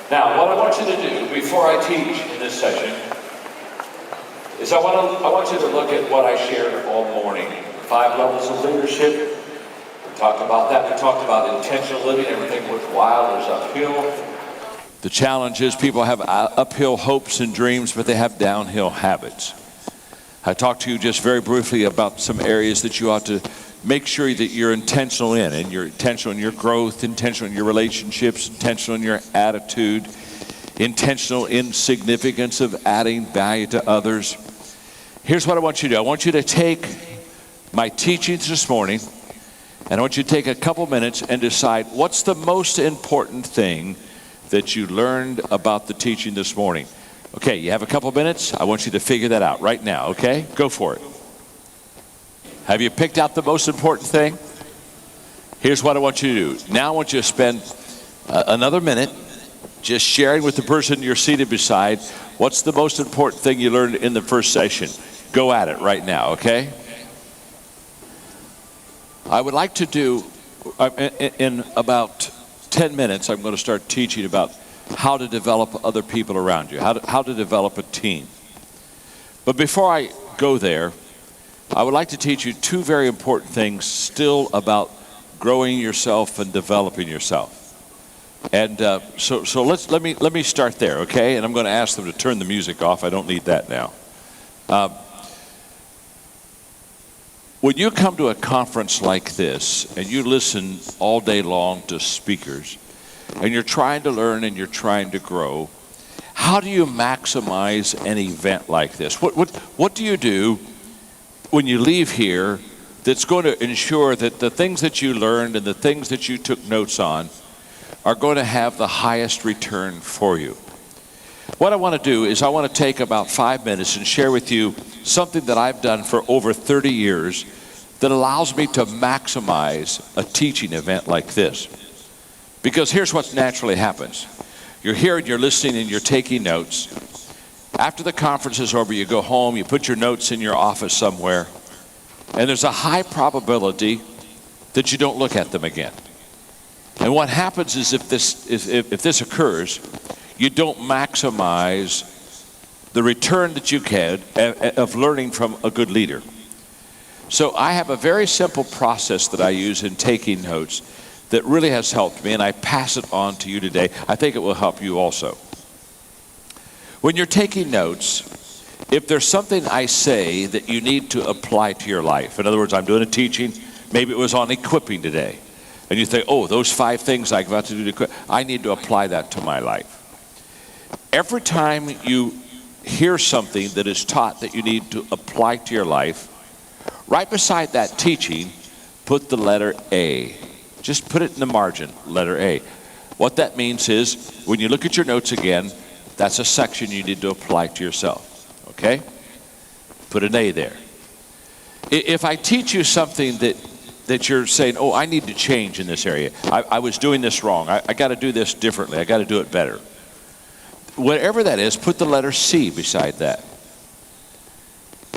Now, what I want you to do before I teach in this session is I want you to look at what I shared all morning. 5 levels of leadership. We talked about that. We talked about intentional living. Everything worthwhile is uphill. The challenge is people have uphill hopes and dreams, but they have downhill habits. I talked to you just very briefly about some areas that you ought to make sure that you're intentional in, and you're intentional in your growth, intentional in your relationships, intentional in your attitude, intentional in significance of adding value to others. Here's what I want you to do. I want you to take my teachings this morning, and I want you to take a couple minutes and decide what's the most important thing that you learned about the teaching this morning. Okay, you have a couple minutes. I want you to figure that out right now, okay? Go for it. Have you picked out the most important thing? Here's what I want you to do. Now I want you to spend another minute just sharing with the person you're seated beside what's the most important thing you learned in the first session. Go at it right now, okay? I would like to do, in about 10 minutes, I'm going to start teaching about how to develop other people around you, how to develop a team. But before I go there, I would like to teach you 2 very important things still about growing yourself and developing yourself. And so let me start there, okay? And I'm going to ask them to turn the music off. I don't need that now. When you come to a conference like this and you listen all day long to speakers, and you're trying to learn and you're trying to grow, how do you maximize an event like this? What do you do when you leave here that's going to ensure that the things that you learned and the things that you took notes on are going to have the highest return for you? What I want to do is I want to take about 5 minutes and share with you something that I've done for over 30 years that allows me to maximize a teaching event like this. Because here's what naturally happens. You're here and you're listening and you're taking notes. After the conference is over, you go home, you put your notes in your office somewhere, and there's a high probability that you don't look at them again. And what happens is if this occurs, you don't maximize the return that you get of learning from a good leader. So I have a very simple process that I use in taking notes that really has helped me, and I pass it on to you today. I think it will help you also. When you're taking notes, if there's something I say that you need to apply to your life, in other words, I'm doing a teaching, maybe it was on equipping today, and you think, oh, those 5 things I'm about to do to equip, I need to apply that to my life. Every time you hear something that is taught that you need to apply to your life, right beside that teaching, put the letter A. Just put it in the margin, letter A. What that means is, when you look at your notes again, that's a section you need to apply to yourself, okay? Put an A there. If I teach you something that you're saying, oh, I need to change in this area. I was doing this wrong. I got to do this differently. I got to do it better. Whatever that is, put the letter C beside that.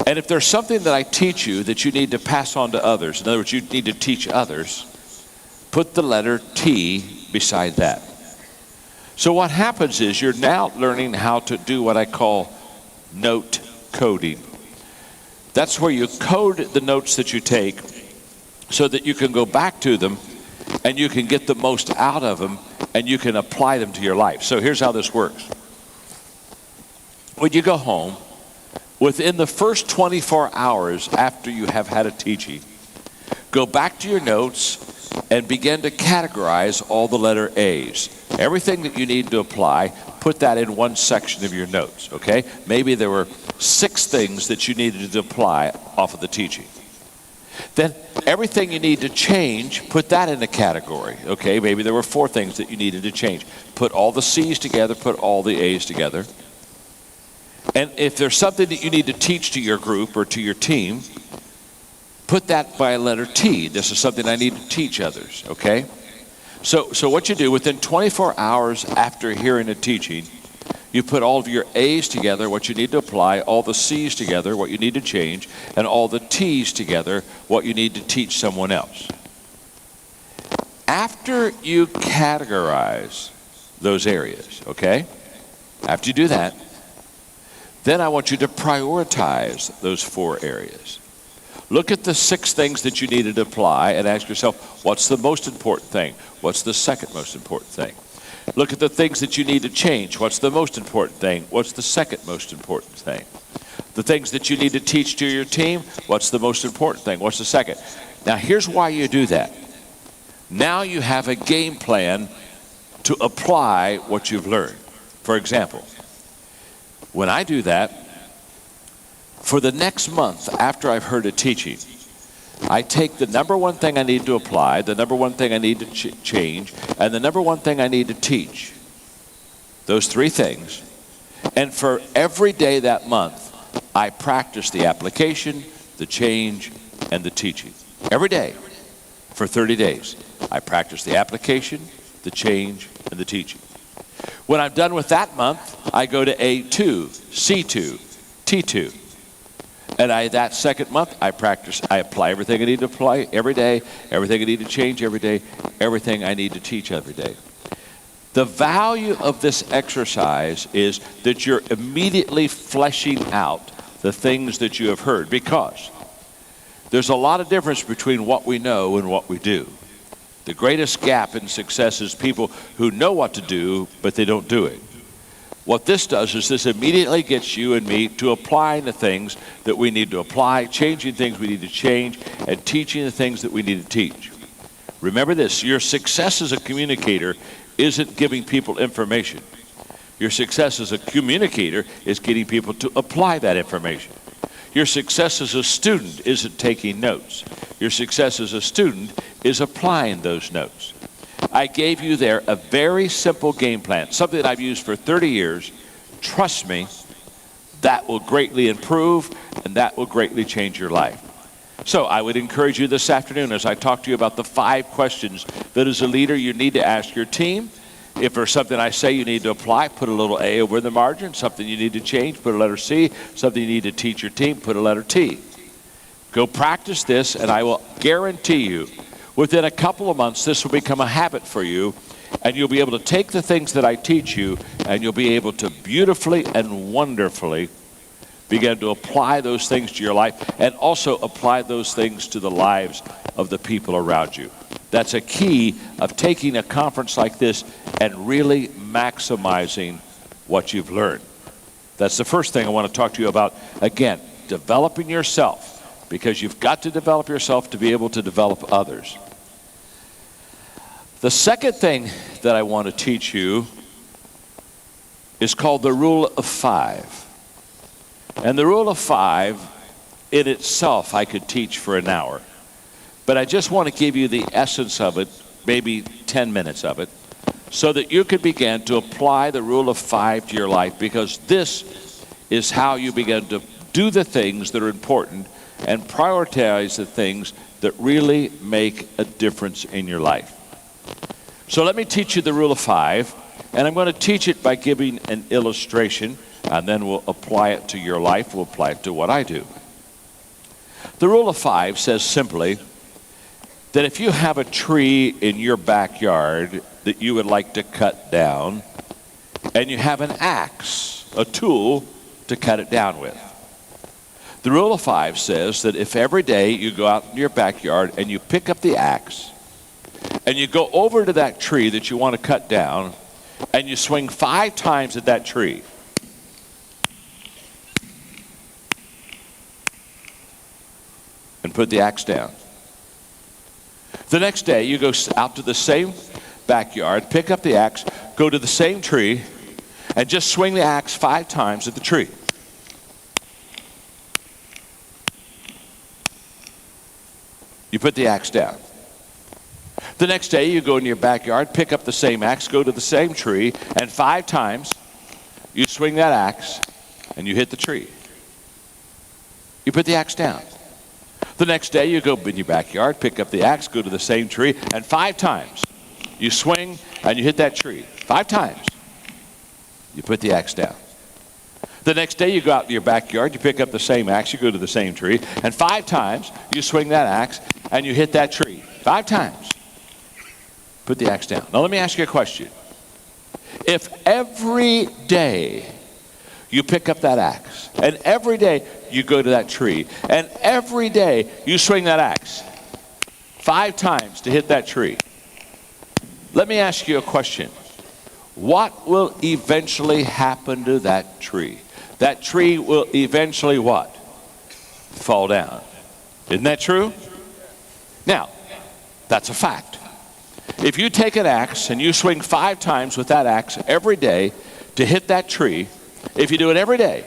And if there's something that I teach you that you need to pass on to others, in other words, you need to teach others, put the letter T beside that. So what happens is you're now learning how to do what I call note coding. That's where you code the notes that you take so that you can go back to them and you can get the most out of them and you can apply them to your life. So here's how this works. When you go home, within the first 24 hours after you have had a teaching, go back to your notes and begin to categorize all the letter A's. Everything that you need to apply, put that in one section of your notes, okay? Maybe there were 6 things that you needed to apply off of the teaching. Then everything you need to change, put that in a category, okay? Maybe there were 4 things that you needed to change. Put all the C's together, put all the A's together. And if there's something that you need to teach to your group or to your team, put that by a letter T. This is something I need to teach others, okay? So what you do, within 24 hours after hearing a teaching, you put all of your A's together, what you need to apply, all the C's together, what you need to change, and all the T's together, what you need to teach someone else. After you categorize those areas, okay? After you do that, then I want you to prioritize those 4 areas. Look at the 6 things that you needed to apply and ask yourself, what's the most important thing? What's the second most important thing? Look at the things that you need to change. What's the most important thing? What's the second most important thing? The things that you need to teach to your team, what's the most important thing? What's the second? Now, here's why you do that. Now you have a game plan to apply what you've learned. For example, when I do that, for the next month after I've heard a teaching, I take the number one thing I need to apply, the number one thing I need to change, and the number one thing I need to teach. Those 3 things. And for every day that month, I practice the application, the change, and the teaching. Every day for 30 days, I practice the application, the change, and the teaching. When I'm done with that month, I go to A2, C2, T2. And that second month, I apply everything I need to apply every day, everything I need to change every day, everything I need to teach every day. The value of this exercise is that you're immediately fleshing out the things that you have heard, because there's a lot of difference between what we know and what we do. The greatest gap in success is people who know what to do, but they don't do it. What this does is this immediately gets you and me to applying the things that we need to apply, changing things we need to change, and teaching the things that we need to teach. Remember this, your success as a communicator isn't giving people information. Your success as a communicator is getting people to apply that information. Your success as a student isn't taking notes. Your success as a student is applying those notes. I gave you there a very simple game plan, something that I've used for 30 years. Trust me, that will greatly improve and that will greatly change your life. So I would encourage you this afternoon as I talk to you about the 5 questions that as a leader you need to ask your team. If there's something I say you need to apply, put a little A over the margin. Something you need to change, put a letter C. Something you need to teach your team, put a letter T. Go practice this, and I will guarantee you, within a couple of months, this will become a habit for you, and you'll be able to take the things that I teach you, and you'll be able to beautifully and wonderfully begin to apply those things to your life, and also apply those things to the lives of the people around you. That's a key of taking a conference like this and really maximizing what you've learned. That's the first thing I want to talk to you about. Again, developing yourself, because you've got to develop yourself to be able to develop others. The second thing that I want to teach you is called the rule of 5. And the rule of 5 in itself I could teach for an hour. But I just want to give you the essence of it, maybe 10 minutes of it, so that you can begin to apply the rule of 5 to your life, because this is how you begin to do the things that are important and prioritize the things that really make a difference in your life. So let me teach you the rule of 5, and I'm going to teach it by giving an illustration, and then we'll apply it to your life. We'll apply it to what I do. The rule of 5 says simply that if you have a tree in your backyard that you would like to cut down, and you have an axe, a tool to cut it down with. The rule of 5 says that if every day you go out in your backyard and you pick up the axe, and you go over to that tree that you want to cut down, and you swing 5 times at that tree, and put the axe down. The next day, you go out to the same backyard, pick up the axe, go to the same tree, and just swing the axe 5 times at the tree. You put the axe down. The next day, you go in your backyard, pick up the same axe, go to the same tree, and 5 times, you swing that axe, and you hit the tree. You put the axe down. The next day, you go in your backyard, pick up the axe, go to the same tree, and 5 times, you swing and you hit that tree. 5 times, you put the axe down. The next day, you go out in your backyard, you pick up the same axe, you go to the same tree, and 5 times, you swing that axe and you hit that tree. 5 times, put the axe down. Now, let me ask you a question. If every day you pick up that axe, and every day you go to that tree, and every day you swing that axe 5 times to hit that tree, let me ask you a question. What will eventually happen to that tree? That tree will eventually what? Fall down. Isn't that true? Now, that's a fact. If you take an axe and you swing 5 times with that axe every day to hit that tree, if you do it every day,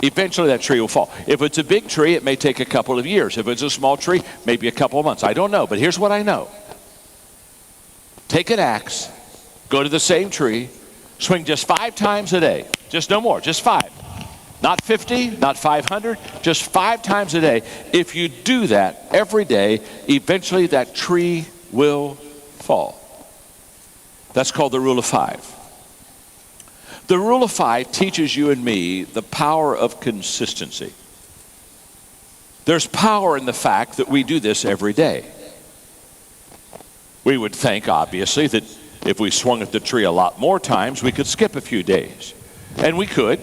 eventually that tree will fall. If it's a big tree, it may take a couple of years. If it's a small tree, maybe a couple of months. I don't know, but here's what I know. Take an axe, go to the same tree, swing just 5 times a day. Just no more, just 5. Not 50, not 500, just 5 times a day. If you do that every day, eventually that tree will fall. That's called the rule of 5. The rule of 5 teaches you and me the power of consistency. There's power in the fact that we do this every day. We would think, obviously, that if we swung at the tree a lot more times, we could skip a few days. And we could.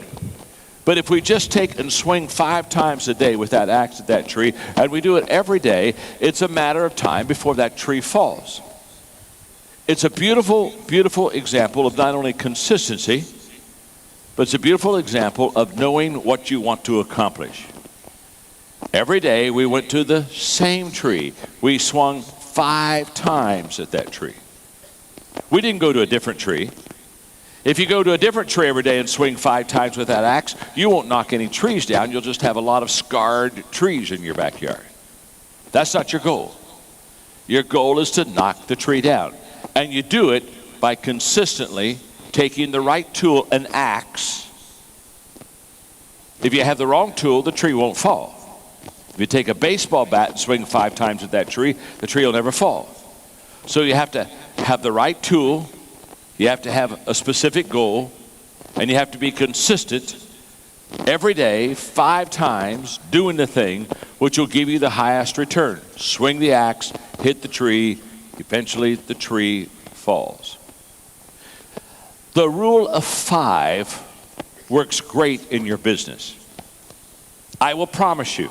But if we just take and swing 5 times a day with that axe at that tree, and we do it every day, it's a matter of time before that tree falls. It's a beautiful, beautiful example of not only consistency, but it's a beautiful example of knowing what you want to accomplish. Every day we went to the same tree. We swung 5 times at that tree. We didn't go to a different tree. If you go to a different tree every day and swing 5 times with that axe, you won't knock any trees down. You'll just have a lot of scarred trees in your backyard. That's not your goal. Your goal is to knock the tree down. And you do it by consistently taking the right tool, an axe. If you have the wrong tool, the tree won't fall. If you take a baseball bat and swing 5 times at that tree, the tree will never fall. So you have to have the right tool, you have to have a specific goal, and you have to be consistent every day, 5 times, doing the thing which will give you the highest return. Swing the axe, hit the tree, eventually the tree falls. The rule of 5 works great in your business. I will promise you,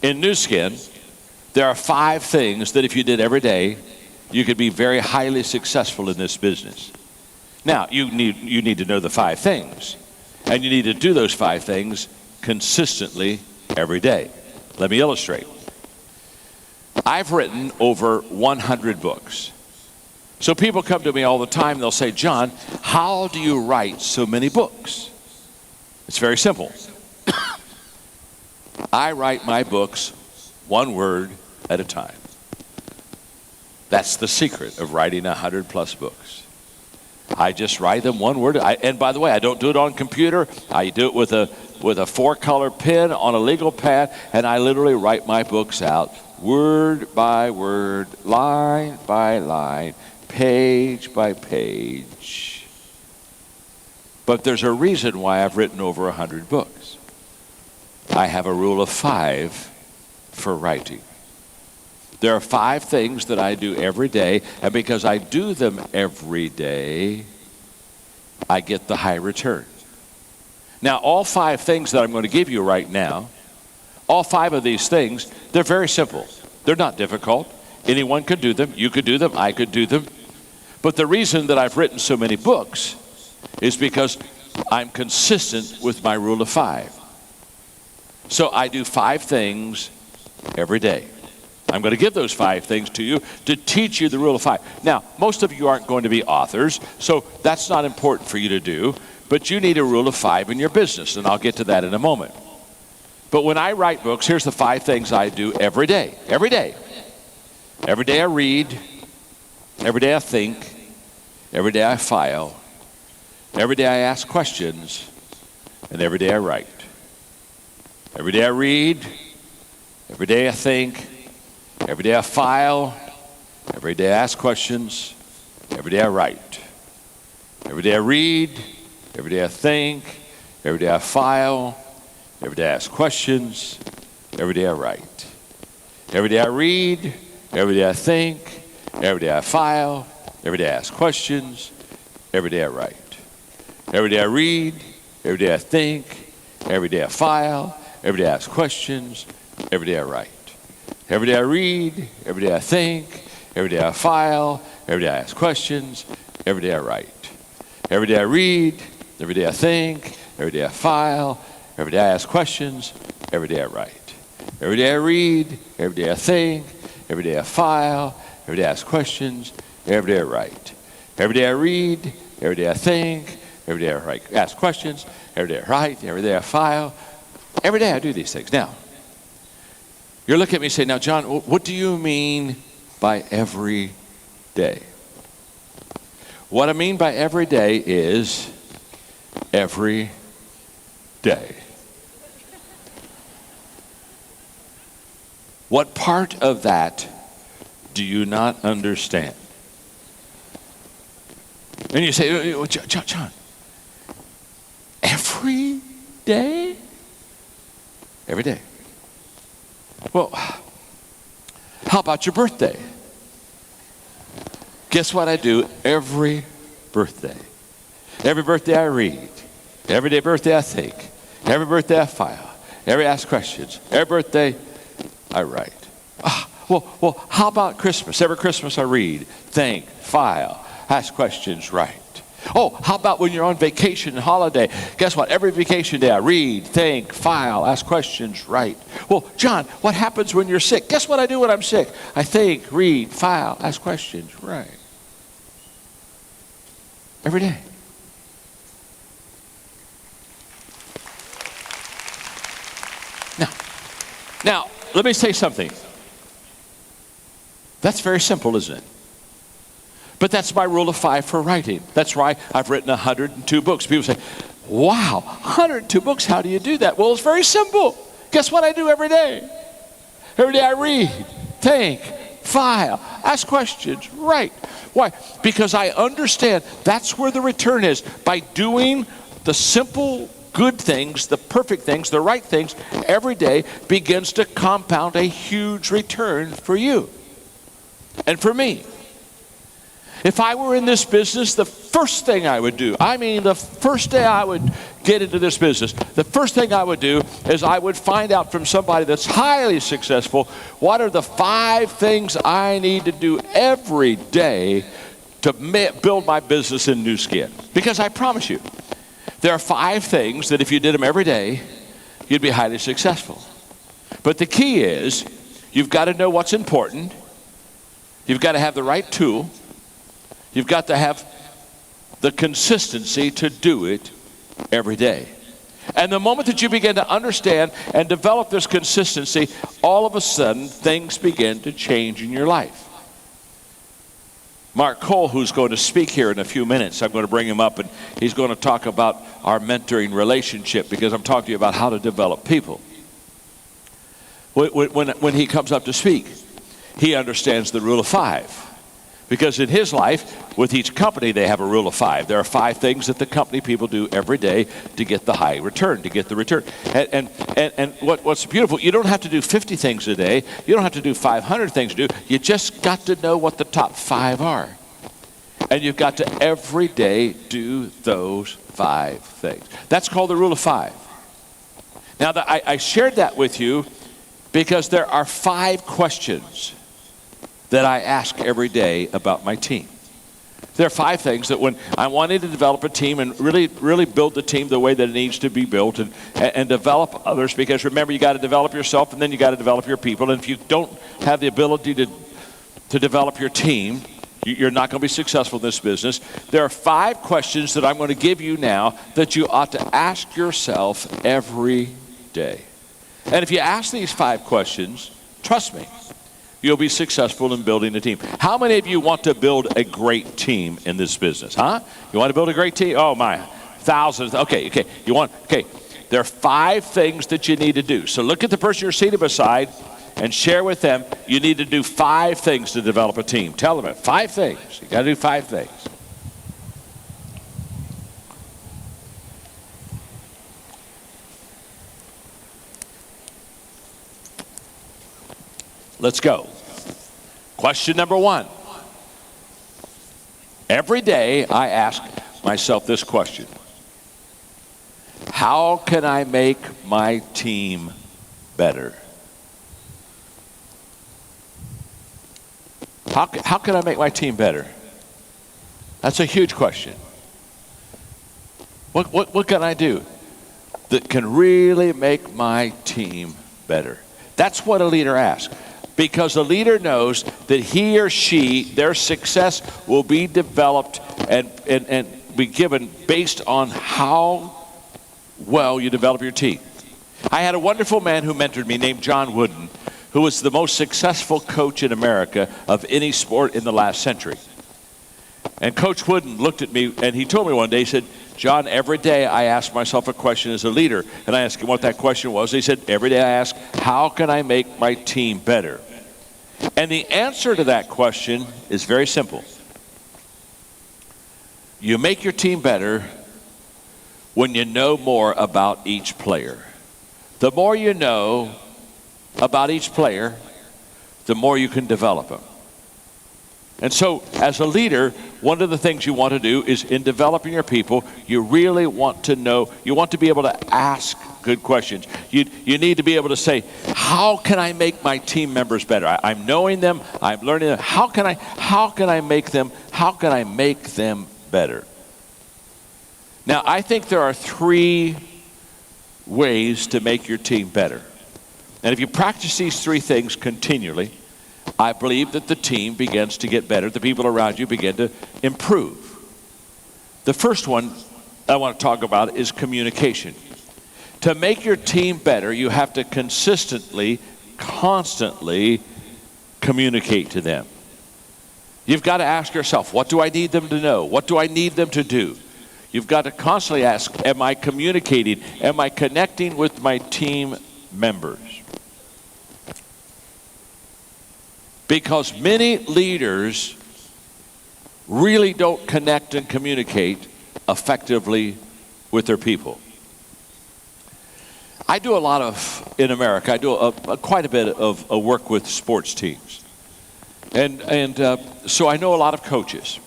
in Nu Skin, there are 5 things that if you did every day, you could be very highly successful in this business. Now, you need to know the 5 things, and you need to do those 5 things consistently every day. Let me illustrate. I've written over 100 books. So people come to me all the time, they'll say, John, how do you write so many books? It's very simple. I write my books 1 word at a time. That's the secret of writing 100+ books. I just write them 1 word. And by the way, I don't do it on computer. I do it with a 4-color pen on a legal pad, and I literally write my books out word by word, line by line, page by page. But there's a reason why I've written over 100 books. I have a rule of 5 for writing. There are 5 things that I do every day, and because I do them every day, I get the high return. Now, all 5 things that I'm going to give you right now, all 5 of these things, they're very simple. They're not difficult. Anyone could do them. You could do them. I could do them. But the reason that I've written so many books is because I'm consistent with my rule of 5. So I do 5 things every day. I'm going to give those 5 things to you to teach you the rule of 5. Now, most of you aren't going to be authors, so that's not important for you to do, but you need a rule of 5 in your business, and I'll get to that in a moment. But when I write books, here's the 5 things I do every day. Every day. Every day I read. Every day I think. Every day I file. Every day I ask questions. And every day I write. Every day I read. Every day I think. Every day I file. Every day I ask questions. Every day I write. Every day I read. Every day I think. Every day I file. Every day I ask questions. Every day I write. Every day I read. Every day I think. Every day I file. Every day I ask questions. every day I write. Every day I read, every day I think, every day I file, every day I ask questions, every day I write. Every day I read, every day I think, every day I file, every day I ask questions, every day I write. Every day I read, every day I think, every day I file, every day I ask questions, every day I write. Every day I read, every day I think, every day I file, every day I ask questions, every day I write. Every day I read, every day I think, every day I ask questions, every day I write, every day I file. Every day I do these things. Now, you're looking at me and saying, now, John, what do you mean by every day? What I mean by every day is every day. What part of that do you not understand? And you say, John, every day? Every day. Well, how about your birthday? Guess what I do every birthday? Every birthday I read. Every day birthday I think. Every birthday I file. Every ask questions. Every birthday I write. Well, how about Christmas? Every Christmas I read, think, file, ask questions, write. Oh, how about when you're on vacation and holiday? Guess what? Every vacation day I read, think, file, ask questions, write. Well, John, what happens when you're sick? Guess what I do when I'm sick? I think, read, file, ask questions, write. Every day. Now, let me say something. That's very simple, isn't it? But that's my rule of 5 for writing. That's why I've written 102 books. People say, wow, 102 books, how do you do that? Well, it's very simple. Guess what I do every day? Every day I read, think, file, ask questions, write. Why? Because I understand that's where the return is. By doing the simple, good things, the perfect things, the right things, every day begins to compound a huge return for you and for me. If I were in this business, the first thing I would do, the first day I would get into this business, the first thing I would do is I would find out from somebody that's highly successful, what are the 5 things I need to do every day to build my business in New Skin. Because I promise you, there are 5 things that if you did them every day, you'd be highly successful. But the key is, you've got to know what's important. You've got to have the right tool. You've got to have the consistency to do it every day. And the moment that you begin to understand and develop this consistency, all of a sudden, things begin to change in your life. Mark Cole, who's going to speak here in a few minutes, I'm going to bring him up, and he's going to talk about our mentoring relationship, because I'm talking to you about how to develop people. When he comes up to speak, he understands the rule of 5. Because in his life, with each company, they have a rule of 5. There are 5 things that the company people do every day to get the high return, to get the return. And what's beautiful, you don't have to do 50 things a day. You don't have to do 500 things to do. You just got to know what the top 5 are. And you've got to every day do those 5 things. That's called the rule of 5. Now, I shared that with you because there are 5 questions that I ask every day about my team. There are 5 things that when I wanted to develop a team and really build the team the way that it needs to be built, and develop others, because remember, you got to develop yourself and then you got to develop your people. And if you don't have the ability to develop your team, you're not going to be successful in this business. There are 5 questions that I'm going to give you now that you ought to ask yourself every day. And if you ask these 5 questions, trust me, you'll be successful in building a team. How many of you want to build a great team in this business? Huh? You want to build a great team? Oh my, thousands. Okay. There are 5 things that you need to do. So look at the person you're seated beside and share with them, you need to do 5 things to develop a team. Tell them it. 5 things. You got to do 5 things. Let's go. Question number 1. Every day I ask, myself this question: how can I make my team better? How can I make my team better? That's a huge question. What can I do that can really make my team better? That's what a leader asks. Because a leader knows that he or she, their success will be developed and be given based on how well you develop your team. I had a wonderful man who mentored me named John Wooden, who was the most successful coach in America of any sport in the last century. And Coach Wooden looked at me and he told me one day, he said, John, every day I ask myself a question as a leader. And I asked him what that question was. He said, every day I ask, how can I make my team better? And the answer to that question is very simple. You make your team better when you know more about each player. The more you know about each player, the more you can develop them. And so, as a leader, one of the things you want to do is in developing your people, you really want to know, you want to be able to ask good questions. You need to be able to say, how can I make my team members better? I'm knowing them, I'm learning them. How can I make them better? Now, I think there are 3 ways to make your team better. And if you practice these 3 things continually, I believe that the team begins to get better. The people around you begin to improve. The first one I want to talk about is communication. To make your team better, you have to consistently, constantly communicate to them. You've got to ask yourself, what do I need them to know? What do I need them to do? You've got to constantly ask, am I communicating? Am I connecting with my team members? Because many leaders really don't connect and communicate effectively with their people. I do a lot of, in America, I do quite a bit of work with sports teams. And so I know a lot of coaches.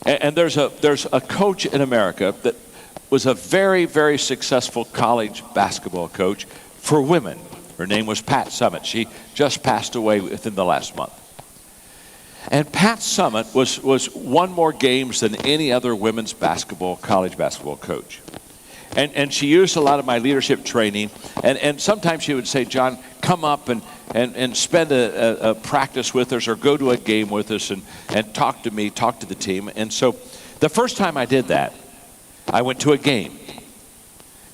And there's a coach in America that was a very, very successful college basketball coach for women. Her name was Pat Summitt. She just passed away within the last month. And Pat Summitt won more games than any other women's college basketball coach. And she used a lot of my leadership training. And sometimes she would say, John, come up and spend a practice with us or go to a game with us and talk to me, talk to the team. And so the first time I did that, I went to a game.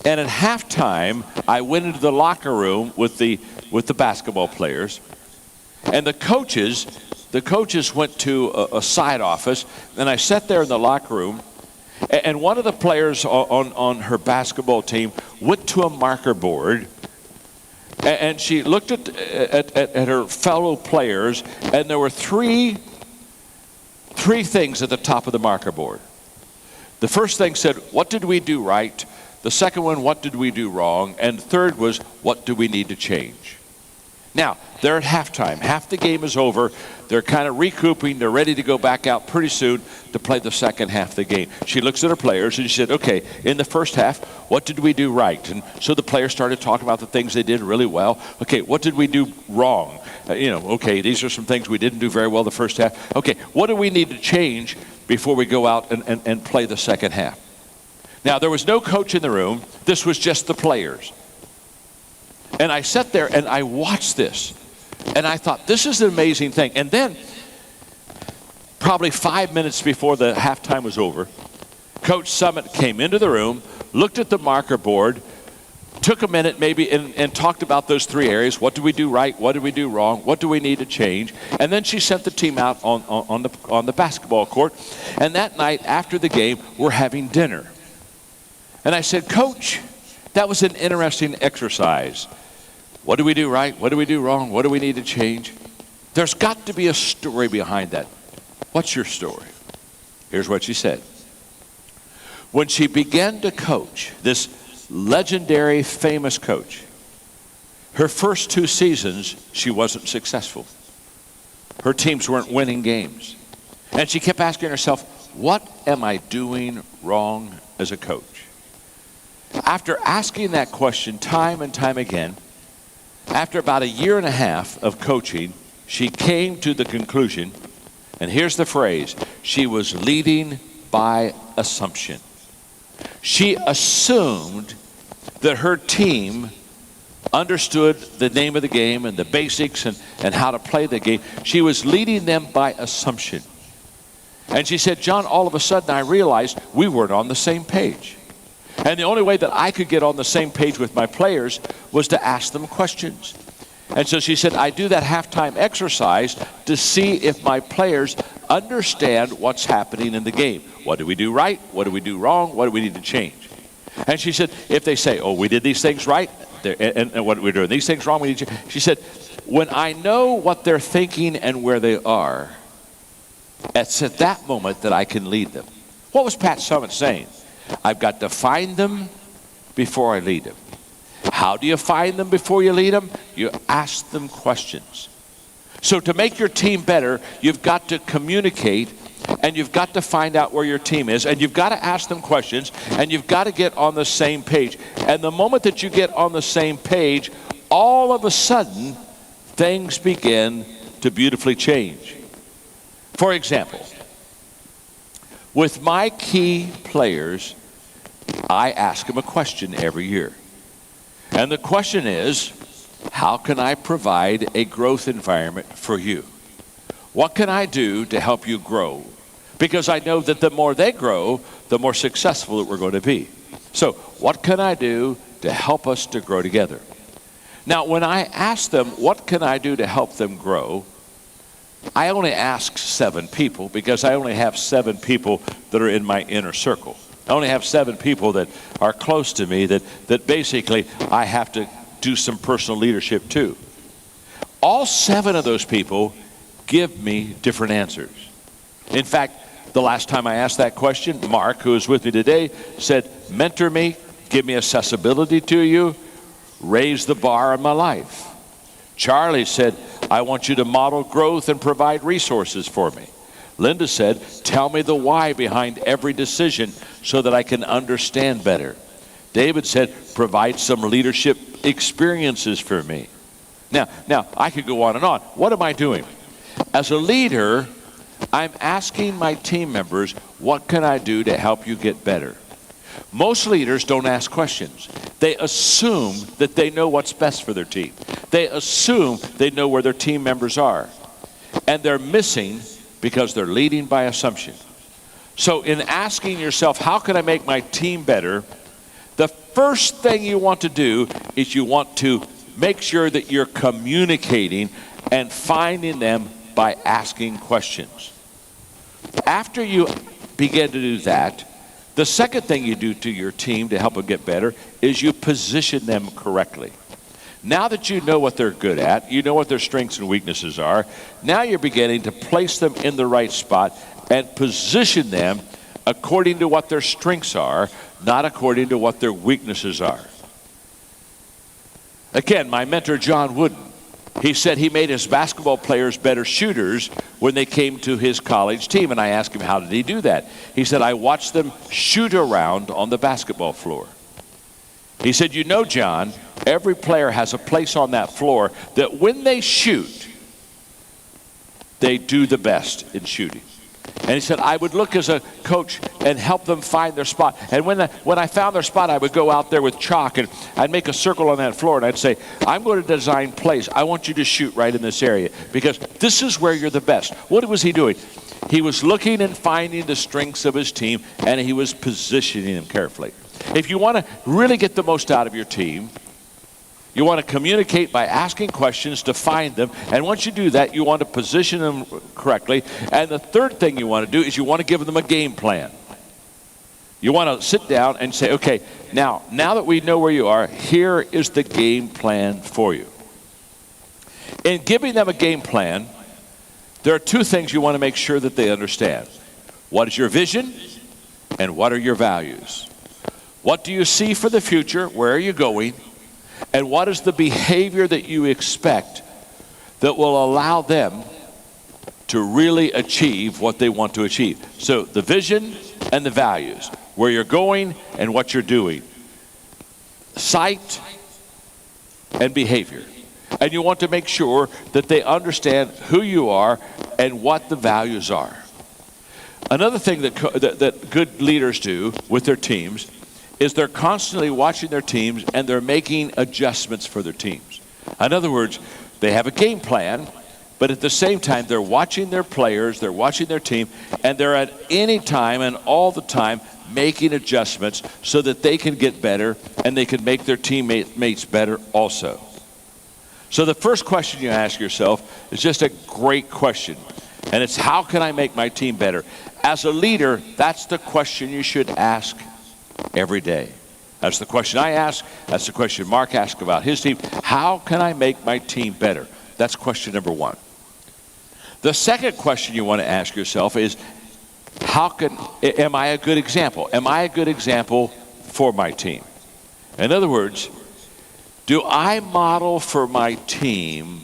And at halftime, I went into the locker room with the basketball players. And the coaches went to a side office. And I sat there in the locker room. And one of the players on her basketball team went to a marker board. And she looked at her fellow players. And there were three things at the top of the marker board. The first thing said, what did we do right? The second one, what did we do wrong? And the third was, what do we need to change? Now, they're at halftime. Half the game is over. They're kind of recouping. They're ready to go back out pretty soon to play the second half of the game. She looks at her players and she said, okay, in the first half, what did we do right? And so the players started talking about the things they did really well. Okay, what did we do wrong? Okay, these are some things we didn't do very well the first half. Okay, what do we need to change before we go out and play the second half? Now, there was no coach in the room. This was just the players. And I sat there and I watched this. And I thought, this is an amazing thing. And then, probably 5 minutes before the halftime was over, Coach Summitt came into the room, looked at the marker board, took a minute maybe and talked about those 3 areas. What did we do right? What did we do wrong? What do we need to change? And then she sent the team out on the basketball court. And that night after the game, we're having dinner. And I said, Coach, that was an interesting exercise. What do we do right? What do we do wrong? What do we need to change? There's got to be a story behind that. What's your story? Here's what she said. When she began to coach, this legendary, famous coach, her first 2 seasons, she wasn't successful. Her teams weren't winning games. And she kept asking herself, what am I doing wrong as a coach? After asking that question time and time again, after about 1.5 years of coaching, she came to the conclusion, and here's the phrase, she was leading by assumption. She assumed that her team understood the name of the game and the basics and how to play the game. She was leading them by assumption. And she said, John, all of a sudden I realized we weren't on the same page. And the only way that I could get on the same page with my players was to ask them questions. And so she said, I do that halftime exercise to see if my players understand what's happening in the game. What do we do right? What do we do wrong? What do we need to change? And she said, if they say, oh, we did these things right, and what we're doing, these things wrong, we need to change. She said, when I know what they're thinking and where they are, it's at that moment that I can lead them. What was Pat Summitt saying? I've got to find them before I lead them. How do you find them before you lead them? You ask them questions. So to make your team better, you've got to communicate, and you've got to find out where your team is, and you've got to ask them questions, and you've got to get on the same page. And the moment that you get on the same page, all of a sudden, things begin to beautifully change. For example, with my key players, I ask them a question every year. And the question is, how can I provide a growth environment for you? What can I do to help you grow? Because I know that the more they grow, the more successful that we're going to be. So what can I do to help us to grow together? Now, when I ask them, what can I do to help them grow? I only ask 7 people because I only have 7 people that are in my inner circle. I only have 7 people that are close to me that basically I have to do some personal leadership to. All 7 of those people give me different answers. In fact, the last time I asked that question, Mark, who is with me today, said, mentor me, give me accessibility to you, raise the bar in my life. Charlie said, I want you to model growth and provide resources for me. Linda said, tell me the why behind every decision so that I can understand better. David said, provide some leadership experiences for me. Now, I could go on and on. What am I doing? As a leader, I'm asking my team members, what can I do to help you get better? Most leaders don't ask questions. They assume that they know what's best for their team. They assume they know where their team members are. And they're missing because they're leading by assumption. So in asking yourself, how can I make my team better? The first thing you want to do is you want to make sure that you're communicating and finding them by asking questions. After you begin to do that, the second thing you do to your team to help them get better is you position them correctly. Now that you know what they're good at, you know what their strengths and weaknesses are, now you're beginning to place them in the right spot and position them according to what their strengths are, not according to what their weaknesses are. Again, my mentor, John Wooden, he said he made his basketball players better shooters when they came to his college team. And I asked him, how did he do that? He said, I watched them shoot around on the basketball floor. He said, you know, John, every player has a place on that floor that when they shoot, they do the best in shooting. And he said, I would look as a coach and help them find their spot. And when I found their spot, I would go out there with chalk and I'd make a circle on that floor and I'd say, I'm going to design plays. I want you to shoot right in this area because this is where you're the best. What was he doing? He was looking and finding the strengths of his team and he was positioning them carefully. If you want to really get the most out of your team, you want to communicate by asking questions to find them. And once you do that, you want to position them correctly. And the third thing you want to do is you want to give them a game plan. You want to sit down and say, okay, now that we know where you are, here is the game plan for you. In giving them a game plan, there are 2 things you want to make sure that they understand. What is your vision and what are your values? What do you see for the future? Where are you going? And what is the behavior that you expect that will allow them to really achieve what they want to achieve. So the vision and the values, where you're going and what you're doing. Sight and behavior. And you want to make sure that they understand who you are and what the values are. Another thing that good leaders do with their teams is they're constantly watching their teams and they're making adjustments for their teams. In other words, they have a game plan, but at the same time, they're watching their players, they're watching their team, and they're at any time and all the time making adjustments so that they can get better and they can make their teammates better also. So the first question you ask yourself is just a great question, and it's, how can I make my team better? As a leader, that's the question you should ask every day. That's the question I ask. That's the question Mark asked about his team. How can I make my team better? That's question number one. The second question you want to ask yourself is, am I a good example? Am I a good example for my team? In other words, do I model for my team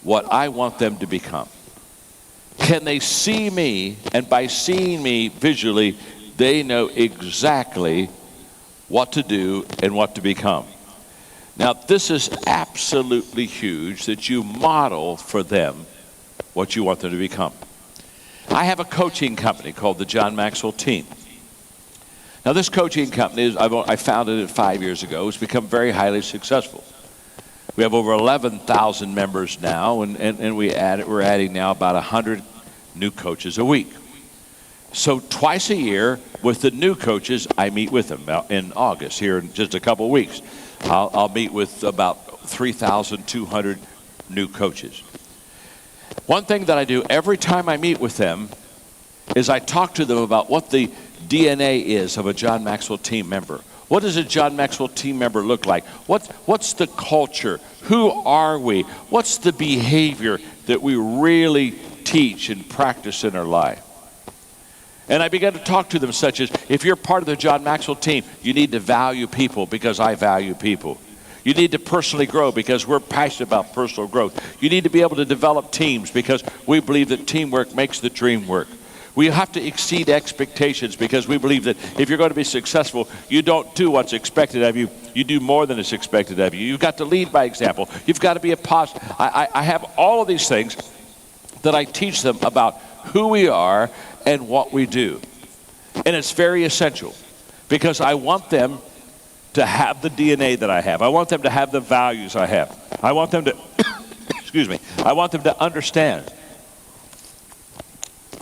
what I want them to become? Can they see me, and by seeing me visually, they know exactly what to do and what to become? Now, this is absolutely huge, that you model for them what you want them to become. I have a coaching company called the John Maxwell Team. Now, this coaching company, I founded it 5 years ago. It's become very highly successful. We have over 11,000 members now, and we're adding now about 100 new coaches a week. So twice a year with the new coaches, I meet with them in August, here in just a couple of weeks. I'll meet with about 3,200 new coaches. One thing that I do every time I meet with them is I talk to them about what the DNA is of a John Maxwell team member. What does a John Maxwell team member look like? What's the culture? Who are we? What's the behavior that we really teach and practice in our life? And I began to talk to them such as, if you're part of the John Maxwell team, you need to value people because I value people. You need to personally grow because we're passionate about personal growth. You need to be able to develop teams because we believe that teamwork makes the dream work. We have to exceed expectations because we believe that if you're going to be successful, you don't do what's expected of you. You do more than is expected of you. You've got to lead by example. You've got to be a positive. I have all of these things that I teach them about who we are and what we do. And it's very essential because I want them to have the DNA that I have. I want them to have the values I have. I want them to, excuse me, I want them to understand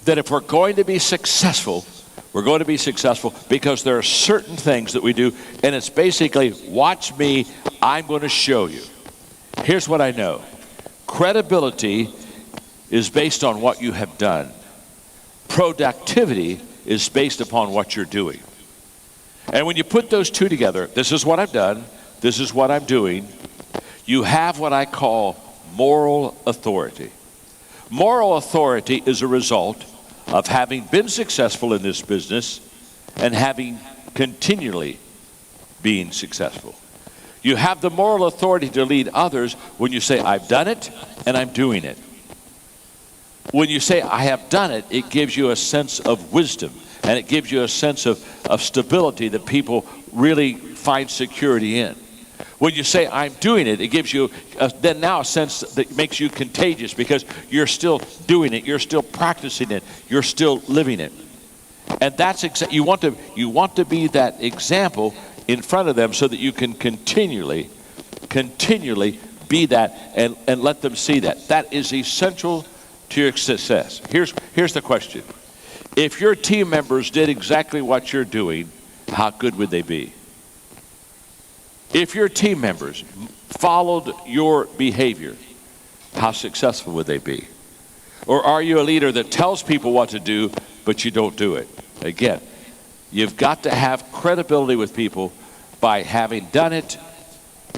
that if we're going to be successful, we're going to be successful because there are certain things that we do, and it's basically, watch me, I'm going to show you. Here's what I know. Credibility is based on what you have done. Productivity is based upon what you're doing. And when you put those two together, this is what I've done, this is what I'm doing, you have what I call moral authority. Moral authority is a result of having been successful in this business and having continually been successful. You have the moral authority to lead others when you say, I've done it and I'm doing it. When you say, I have done it, it gives you a sense of wisdom and it gives you a sense of stability that people really find security in. When you say, I'm doing it, it gives you then now a sense that makes you contagious because you're still doing it, you're still practicing it, you're still living it. And that's you want to be that example in front of them so that you can continually be that and let them see that. That is essential to your success. Here's the question. If your team members did exactly what you're doing, how good would they be? If your team members followed your behavior, how successful would they be? Or are you a leader that tells people what to do, but you don't do it? Again, you've got to have credibility with people by having done it,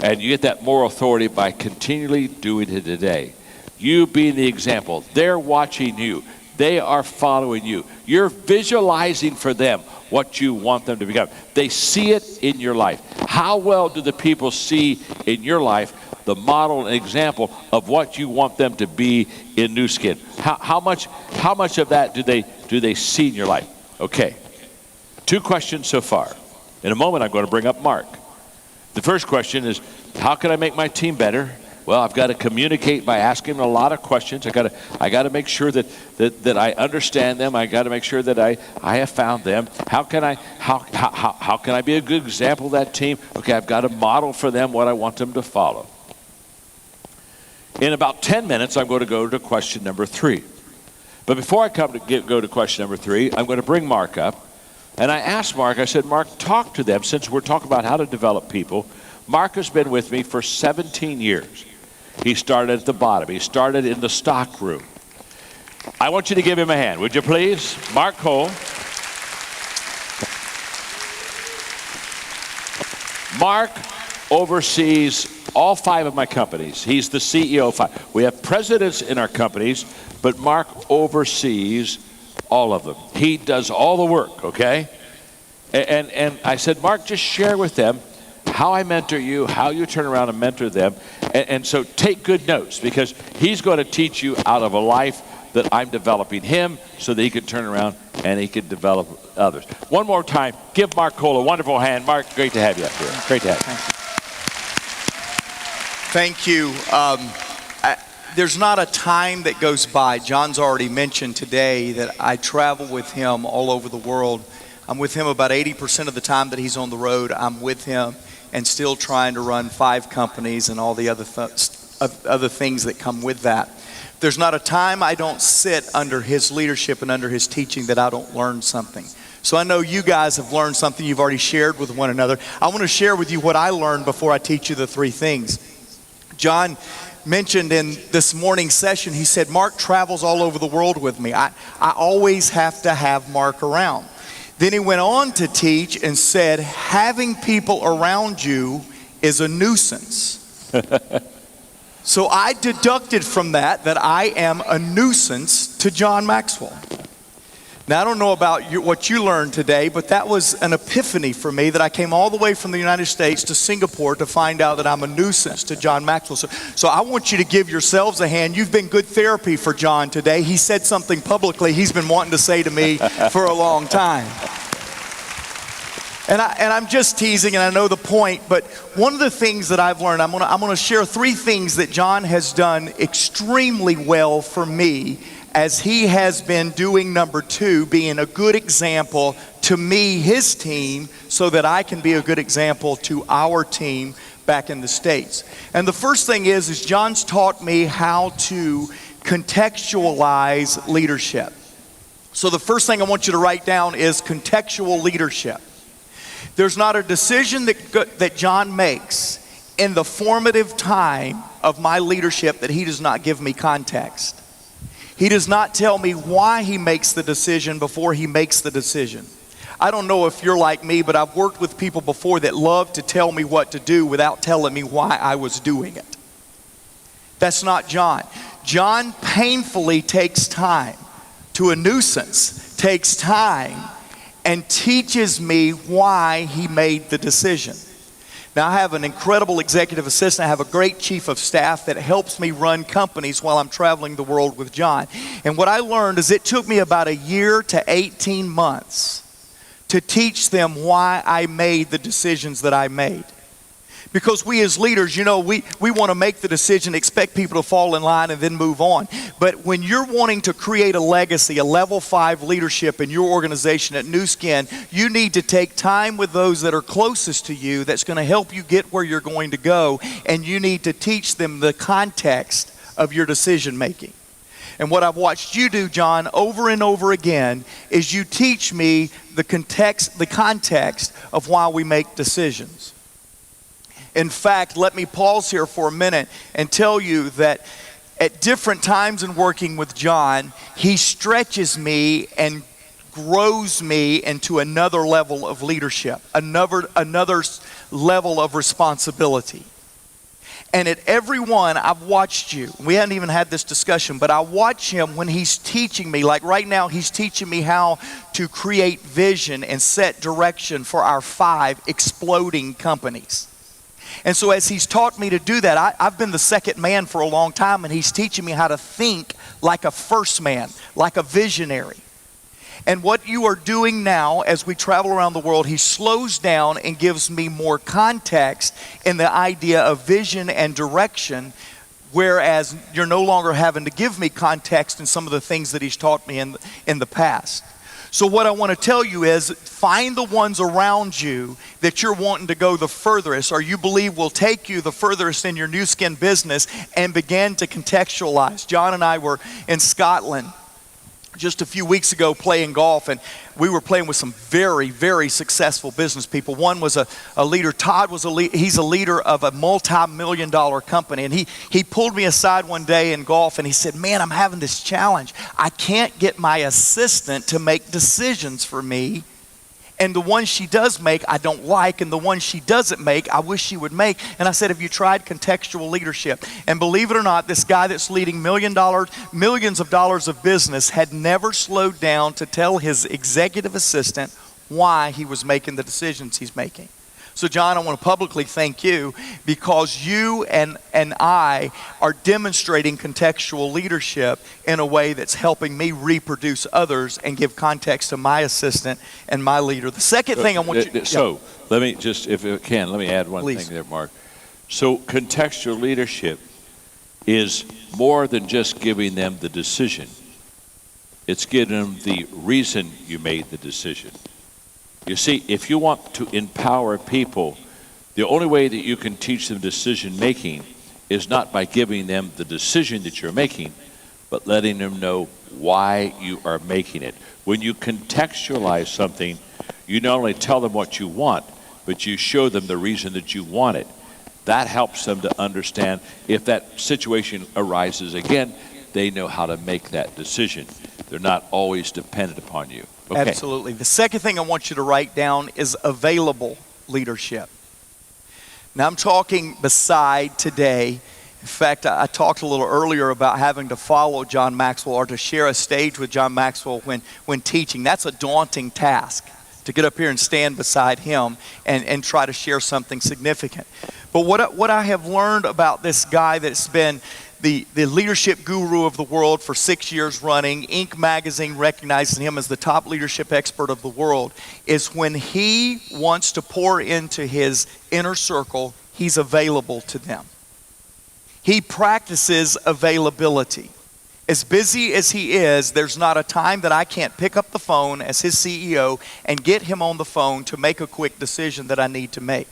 and you get that moral authority by continually doing it today. You being the example. They're watching you. They are following you. You're visualizing for them what you want them to become. They see it in your life. How well do the people see in your life the model and example of what you want them to be in New Skin? How much of that do they see in your life? Okay, 2 questions so far. In a moment, I'm going to bring up Mark. The first question is, how can I make my team better? Well, I've got to communicate by asking them a lot of questions. I got to make sure that I understand them. I got to make sure that I have found them. How can I be a good example of that team? Okay, I've got to model for them what I want them to follow. In about 10 minutes, I'm going to go to question number 3. But before I go to question number 3, I'm going to bring Mark up. And I asked Mark, I said, Mark, talk to them. Since we're talking about how to develop people, Mark has been with me for 17 years. He started at the bottom. He started in the stock room. I want you to give him a hand, would you please? Mark Cole. Mark oversees all 5 of my companies. He's the CEO of 5. We have presidents in our companies, but Mark oversees all of them. He does all the work, okay? And I said, Mark, just share with them how I mentor you, how you turn around and mentor them. And so take good notes, because he's going to teach you out of a life that I'm developing him so that he can turn around and he can develop others. One more time, give Mark Cole a wonderful hand. Mark, great to have you up here. Great to have you. Thank you. There's not a time that goes by. John's already mentioned today that I travel with him all over the world. I'm with him about 80% of the time that he's on the road. I'm with him and still trying to run 5 companies and all the other things that come with that. There's not a time I don't sit under his leadership and under his teaching that I don't learn something. So I know you guys have learned something you've already shared with one another. I want to share with you what I learned before I teach you the 3 things. John mentioned in this morning's session, he said, Mark travels all over the world with me. I always have to have Mark around. Then he went on to teach and said, having people around you is a nuisance. So I deducted from that I am a nuisance to John Maxwell. Now, I don't know about what you learned today, but that was an epiphany for me, that I came all the way from the United States to Singapore to find out that I'm a nuisance to John Maxwell. So I want you to give yourselves a hand. You've been good therapy for John today. He said something publicly he's been wanting to say to me for a long time. And I'm just teasing, and I know the point, but one of the things that I've learned, I'm gonna share 3 things that John has done extremely well for me, as he has been doing number 2, being a good example to me, his team, so that I can be a good example to our team back in the States. And the first thing is John's taught me how to contextualize leadership. So the first thing I want you to write down is contextual leadership. There's not a decision that John makes in the formative time of my leadership that he does not give me context. He does not tell me why he makes the decision before he makes the decision. I don't know if you're like me, but I've worked with people before that love to tell me what to do without telling me why I was doing it. That's not John. John painfully takes time. To a nuisance, takes time and teaches me why he made the decision. Now, I have an incredible executive assistant. I have a great chief of staff that helps me run companies while I'm traveling the world with John. And what I learned is it took me about a year to 18 months to teach them why I made the decisions that I made. Because we as leaders, we want to make the decision, expect people to fall in line and then move on. But when you're wanting to create a legacy, a level 5 leadership in your organization at New Skin, you need to take time with those that are closest to you that's going to help you get where you're going to go, and you need to teach them the context of your decision making. And what I've watched you do, John, over and over again, is you teach me the context of why we make decisions. In fact, let me pause here for a minute and tell you that at different times in working with John, he stretches me and grows me into another level of leadership, another level of responsibility. And at every one, I've watched you. We hadn't even had this discussion, but I watch him when he's teaching me. Like right now, he's teaching me how to create vision and set direction for our 5 exploding companies. And so as he's taught me to do that, I've been the second man for a long time, and he's teaching me how to think like a first man, like a visionary. And what you are doing now as we travel around the world, he slows down and gives me more context in the idea of vision and direction, whereas you're no longer having to give me context in some of the things that he's taught me in the past. So what I want to tell you is find the ones around you that you're wanting to go the furthest, or you believe will take you the furthest in your new skin business, and begin to contextualize. John and I were in Scotland just a few weeks ago playing golf, and we were playing with some very, very successful business people. One was a leader. Todd was he's a leader of a multi-million-dollar company, and he pulled me aside one day in golf, and he said, man, I'm having this challenge. I can't get my assistant to make decisions for me, and the ones she does make I don't like, and the ones she doesn't make I wish she would make. And I said, have you tried contextual leadership? And believe it or not, this guy that's leading millions of dollars of business had never slowed down to tell his executive assistant why he was making the decisions he's making. So John, I want to publicly thank you, because you and I are demonstrating contextual leadership in a way that's helping me reproduce others and give context to my assistant and my leader. The second thing I want you to... So let me just, if I can, let me add one Please. thing there, Mark. So contextual leadership is more than just giving them the decision. It's giving them the reason you made the decision. You see, if you want to empower people, the only way that you can teach them decision making is not by giving them the decision that you're making, but letting them know why you are making it. When you contextualize something, you not only tell them what you want, but you show them the reason that you want it. That helps them to understand if that situation arises again, they know how to make that decision. They're not always dependent upon you. Okay. Absolutely. The second thing I want you to write down is available leadership. Now I'm talking beside today. In fact, I talked a little earlier about having to follow John Maxwell or to share a stage with John Maxwell when teaching. That's a daunting task, to get up here and stand beside him and try to share something significant. But what I have learned about this guy that's been the leadership guru of the world for 6 years running, Inc. magazine recognizes him as the top leadership expert of the world, is when he wants to pour into his inner circle, he's available to them. He practices availability. As busy as he is, there's not a time that I can't pick up the phone as his CEO and get him on the phone to make a quick decision that I need to make.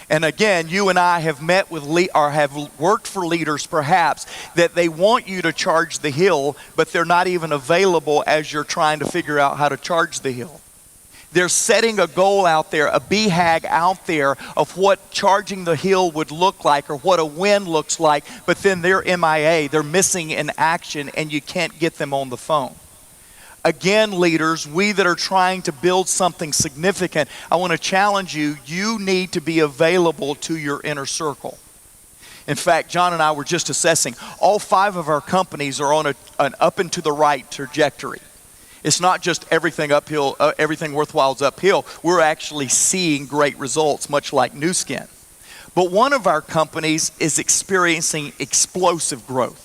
And again, you and I have met with or have worked for leaders perhaps that they want you to charge the hill, but they're not even available as you're trying to figure out how to charge the hill. They're setting a goal out there, a BHAG out there of what charging the hill would look like or what a win looks like, but then they're MIA, they're missing in action, and you can't get them on the phone. Again, leaders, we that are trying to build something significant, I want to challenge you, you need to be available to your inner circle. In fact, John and I were just assessing, all 5 of our companies are on an up and to the right trajectory. It's not just everything uphill, everything worthwhile is uphill. We're actually seeing great results, much like Nu Skin. But one of our companies is experiencing explosive growth.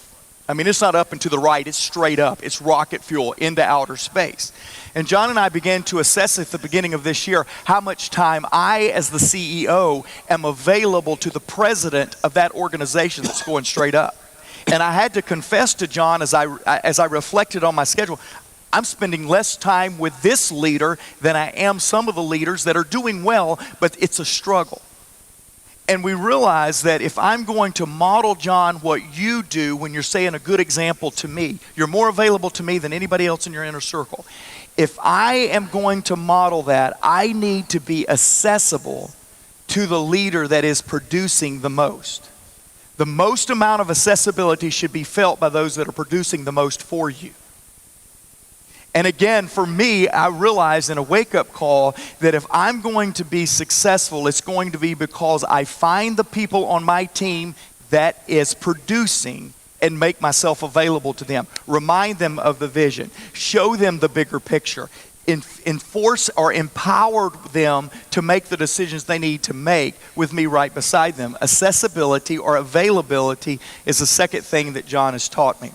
I mean, it's not up and to the right, it's straight up. It's rocket fuel into outer space. And John and I began to assess at the beginning of this year how much time I, as the CEO, am available to the president of that organization that's going straight up. And I had to confess to John as I reflected on my schedule, I'm spending less time with this leader than I am some of the leaders that are doing well, but it's a struggle. And we realize that if I'm going to model, John, what you do when you're saying a good example to me, you're more available to me than anybody else in your inner circle. If I am going to model that, I need to be accessible to the leader that is producing the most. The most amount of accessibility should be felt by those that are producing the most for you. And again, for me, I realized in a wake-up call that if I'm going to be successful, it's going to be because I find the people on my team that is producing and make myself available to them. Remind them of the vision. Show them the bigger picture. enforce or empower them to make the decisions they need to make with me right beside them. Accessibility or availability is the second thing that John has taught me.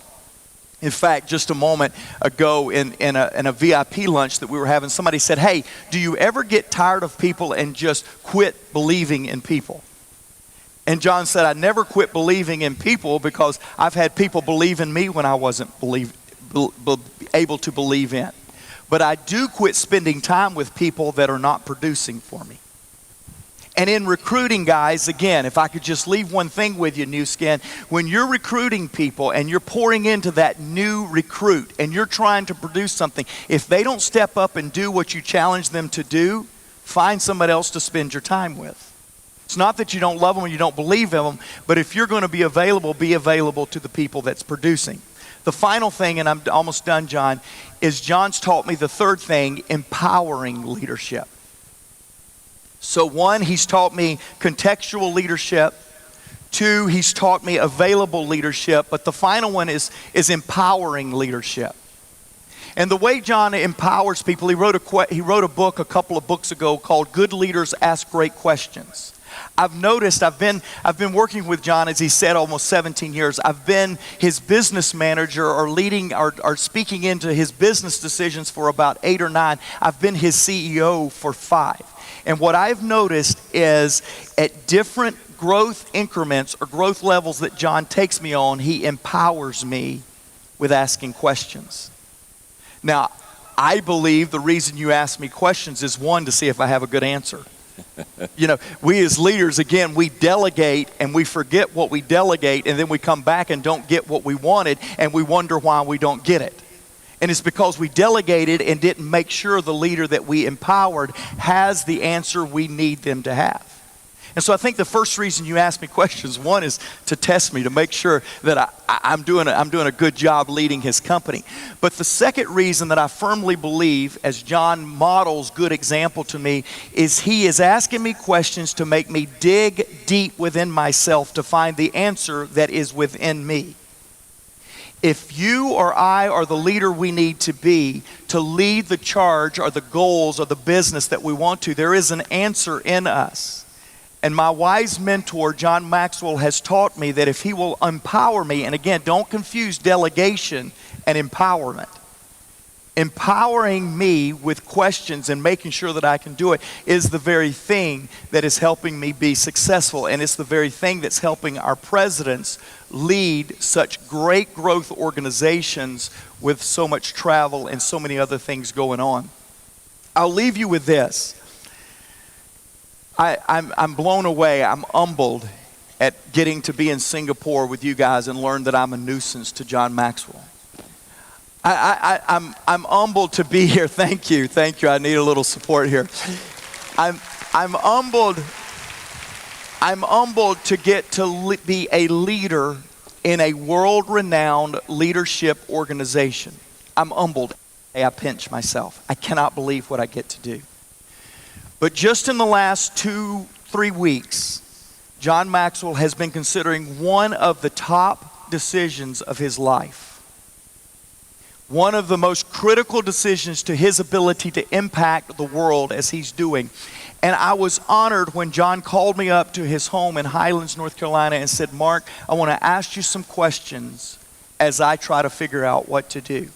In fact, just a moment ago in a VIP lunch that we were having, somebody said, "Hey, do you ever get tired of people and just quit believing in people?" And John said, "I never quit believing in people because I've had people believe in me when I wasn't able to believe in. But I do quit spending time with people that are not producing for me." And in recruiting, guys, again, if I could just leave one thing with you, New Skin, when you're recruiting people and you're pouring into that new recruit and you're trying to produce something, if they don't step up and do what you challenge them to do, find somebody else to spend your time with. It's not that you don't love them or you don't believe in them, but if you're going to be available to the people that's producing. The final thing, and I'm almost done, John, is John's taught me the third thing, empowering leadership. So one, he's taught me contextual leadership. Two, he's taught me available leadership. But the final one is empowering leadership. And the way John empowers people, he wrote a book a couple of books ago called Good Leaders Ask Great Questions. I've noticed, I've been working with John, as he said, almost 17 years. I've been his business manager or leading or speaking into his business decisions for about 8 or 9. I've been his CEO for 5. And what I've noticed is at different growth increments or growth levels that John takes me on, he empowers me with asking questions. Now, I believe the reason you ask me questions is, one, to see if I have a good answer. You know, we as leaders, again, we delegate and we forget what we delegate, and then we come back and don't get what we wanted, and we wonder why we don't get it. And it's because we delegated and didn't make sure the leader that we empowered has the answer we need them to have. And so I think the first reason you ask me questions, one, is to test me, to make sure that I'm doing a good job leading his company. But the second reason that I firmly believe, as John models good example to me, is he is asking me questions to make me dig deep within myself to find the answer that is within me. If you or I are the leader we need to be to lead the charge or the goals or the business that we want to, there is an answer in us. And my wise mentor, John Maxwell, has taught me that if he will empower me, and again, don't confuse delegation and empowerment. Empowering me with questions and making sure that I can do it is the very thing that is helping me be successful. And it's the very thing that's helping our presidents lead such great growth organizations with so much travel and so many other things going on. I'll leave you with this. I'm blown away. I'm humbled at getting to be in Singapore with you guys and learn that I'm a nuisance to John Maxwell. I'm humbled to be here. Thank you. I need a little support here. I'm humbled to get to be a leader in a world-renowned leadership organization. I'm humbled. I pinch myself. I cannot believe what I get to do. But just in the last 2-3 weeks, John Maxwell has been considering one of the top decisions of his life. One of the most critical decisions to his ability to impact the world as he's doing. And I was honored when John called me up to his home in Highlands, North Carolina, and said, "Mark, I want to ask you some questions as I try to figure out what to do."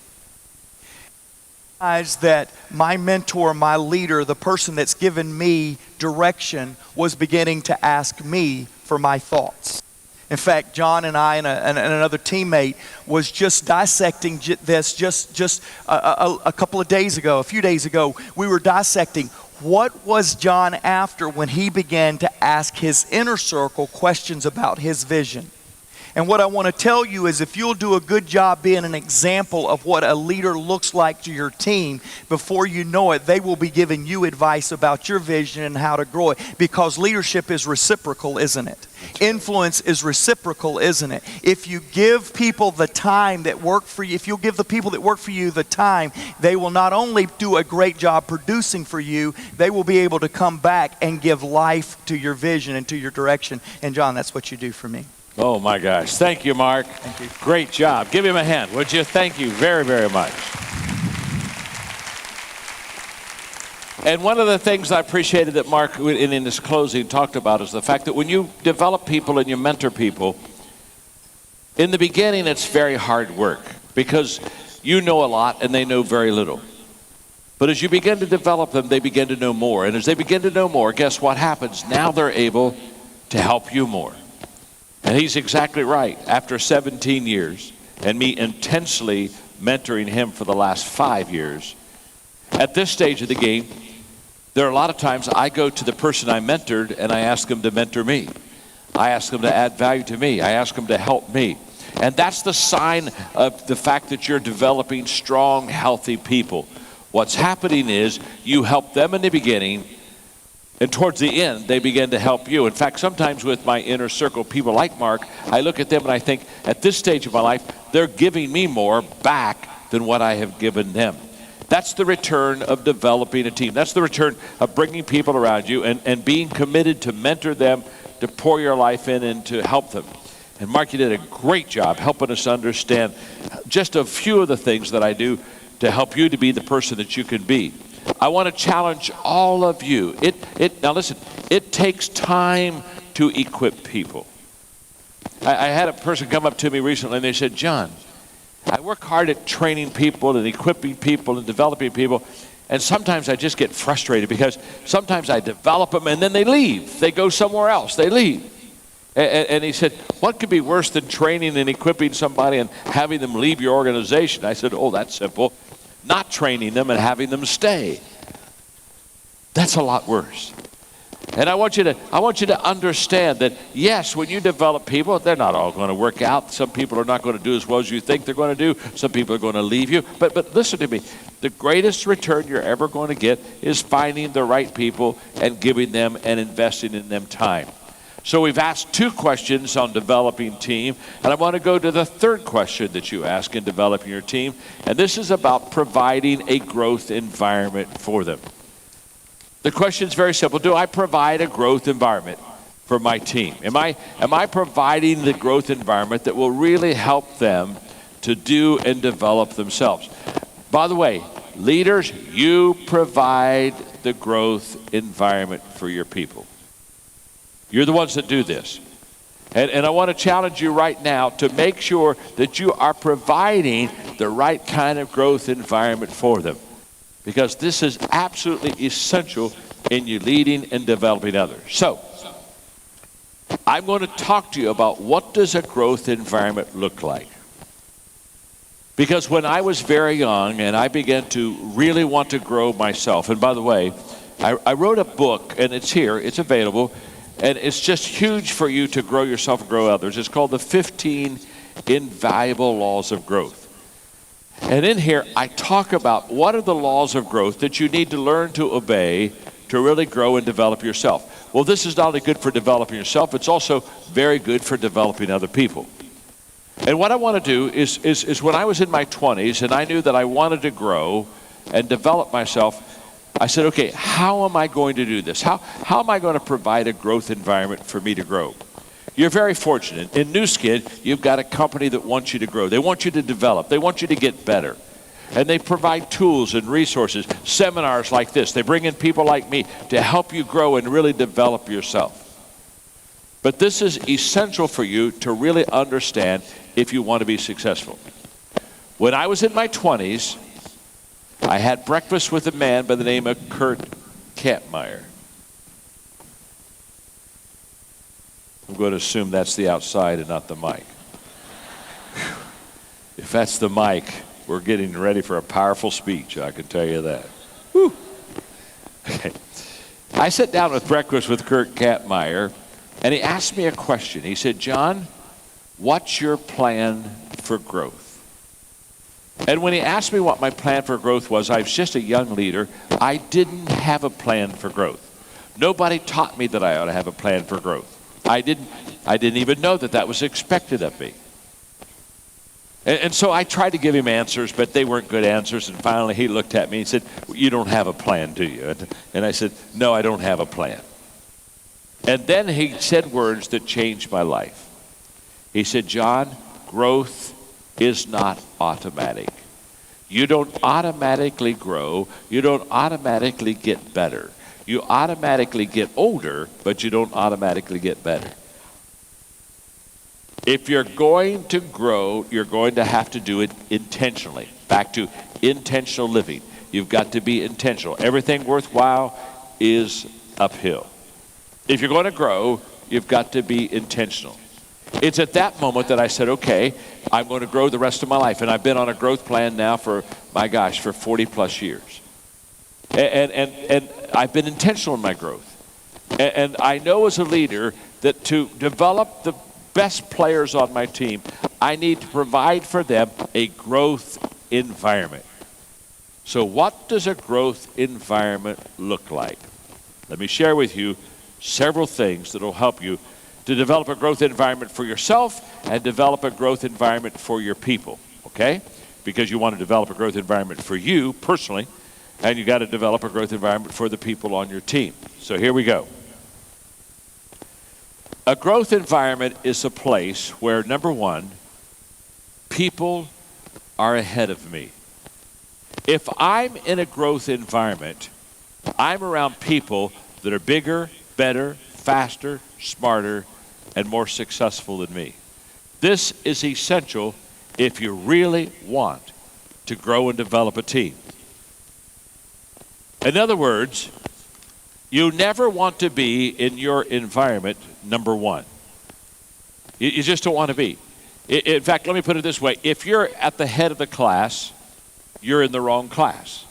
That my mentor, my leader, the person that's given me direction, was beginning to ask me for my thoughts. In fact, John and I and another teammate was just dissecting this just a couple of days ago, a few days ago. We were dissecting what was John after when he began to ask his inner circle questions about his vision. And what I want to tell you is, if you'll do a good job being an example of what a leader looks like to your team, before you know it, they will be giving you advice about your vision and how to grow it. Because leadership is reciprocal, isn't it? Influence is reciprocal, isn't it? If you give people the time that work for you, if you'll give the people that work for you the time, they will not only do a great job producing for you, they will be able to come back and give life to your vision and to your direction. And John, that's what you do for me. Oh my gosh. Thank you, Mark. Thank you. Great job. Give him a hand, would you? Thank you very, very much. And one of the things I appreciated that Mark, in his closing, talked about is the fact that when you develop people and you mentor people, in the beginning it's very hard work because you know a lot and they know very little. But as you begin to develop them, they begin to know more. And as they begin to know more, guess what happens? Now they're able to help you more. And he's exactly right. After 17 years and me intensely mentoring him for the last 5 years, at this stage of the game, there are a lot of times I go to the person I mentored and I ask them to mentor me. I ask them to add value to me. I ask them to help me. And that's the sign of the fact that you're developing strong, healthy people. What's happening is you help them in the beginning, and towards the end, they begin to help you. In fact, sometimes with my inner circle, people like Mark, I look at them and I think, at this stage of my life, they're giving me more back than what I have given them. That's the return of developing a team. That's the return of bringing people around you and being committed to mentor them, to pour your life in and to help them. And Mark, you did a great job helping us understand just a few of the things that I do to help you to be the person that you can be. I want to challenge all of you. Now listen, it takes time to equip people. I had a person come up to me recently and they said, John, I work hard at training people and equipping people and developing people, and sometimes I just get frustrated because sometimes I develop them and then they leave. They go somewhere else. They leave. And he said, what could be worse than training and equipping somebody and having them leave your organization? I said, oh, that's simple. Not training them and having them stay. That's a lot worse. And I want you to understand that, yes, when you develop people, they're not all going to work out. Some people are not going to do as well as you think they're going to do. Some people are going to leave you. But listen to me. The greatest return you're ever going to get is finding the right people and giving them and investing in them time. So we've asked 2 questions on developing team, and I want to go to the 3rd question that you ask in developing your team, and this is about providing a growth environment for them. The question is very simple. Do I provide a growth environment for my team? Am I providing the growth environment that will really help them to do and develop themselves? By the way, leaders, you provide the growth environment for your people. You're the ones that do this. And I want to challenge you right now to make sure that you are providing the right kind of growth environment for them. Because this is absolutely essential in you leading and developing others. So, I'm going to talk to you about what does a growth environment look like. Because when I was very young and I began to really want to grow myself, and by the way, I wrote a book, and it's here, it's available, and it's just huge for you to grow yourself and grow others. It's called The 15 Invaluable Laws of Growth. And in here, I talk about what are the laws of growth that you need to learn to obey to really grow and develop yourself. Well, this is not only good for developing yourself, it's also very good for developing other people. And what I want to do is when I was in my 20s and I knew that I wanted to grow and develop myself, I said, okay, how am I going to do this? How am I going to provide a growth environment for me to grow? You're very fortunate. In New Skin, you've got a company that wants you to grow. They want you to develop. They want you to get better. And they provide tools and resources, seminars like this. They bring in people like me to help you grow and really develop yourself. But this is essential for you to really understand if you want to be successful. When I was in my 20s, I had breakfast with a man by the name of Kurt Kampmeyer. I'm going to assume that's the outside and not the mic. If that's the mic, we're getting ready for a powerful speech, I can tell you that. Whew. Okay. I sat down with breakfast with Kurt Kampmeyer, and he asked me a question. He said, John, what's your plan for growth? And when he asked me what my plan for growth was, I was just a young leader. I didn't have a plan for growth. Nobody taught me that I ought to have a plan for growth. I didn't even know that was expected of me. And so I tried to give him answers, but they weren't good answers. And finally he looked at me and said, you don't have a plan, do you? And I said, no, I don't have a plan. And then he said words that changed my life. He said, John, growth is not automatic. You don't automatically grow. You don't automatically get better. You automatically get older, but you don't automatically get better. If you're going to grow, you're going to have to do it intentionally. Back to intentional living. You've got to be intentional. Everything worthwhile is uphill. If you're going to grow, you've got to be intentional. It's at that moment that I said, okay, I'm going to grow the rest of my life. And I've been on a growth plan now for 40 plus years. And I've been intentional in my growth. And I know as a leader that to develop the best players on my team, I need to provide for them a growth environment. So what does a growth environment look like? Let me share with you several things that will help you to develop a growth environment for yourself and develop a growth environment for your people, okay? Because you want to develop a growth environment for you personally, and you got to develop a growth environment for the people on your team. So here we go. A growth environment is a place where, number one, people are ahead of me. If I'm in a growth environment, I'm around people that are bigger, better, faster, smarter, and more successful than me. This is essential if you really want to grow and develop a team. In other words, you never want to be in your environment number one. You just don't want to be. In fact, let me put it this way. If you're at the head of the class, you're in the wrong class.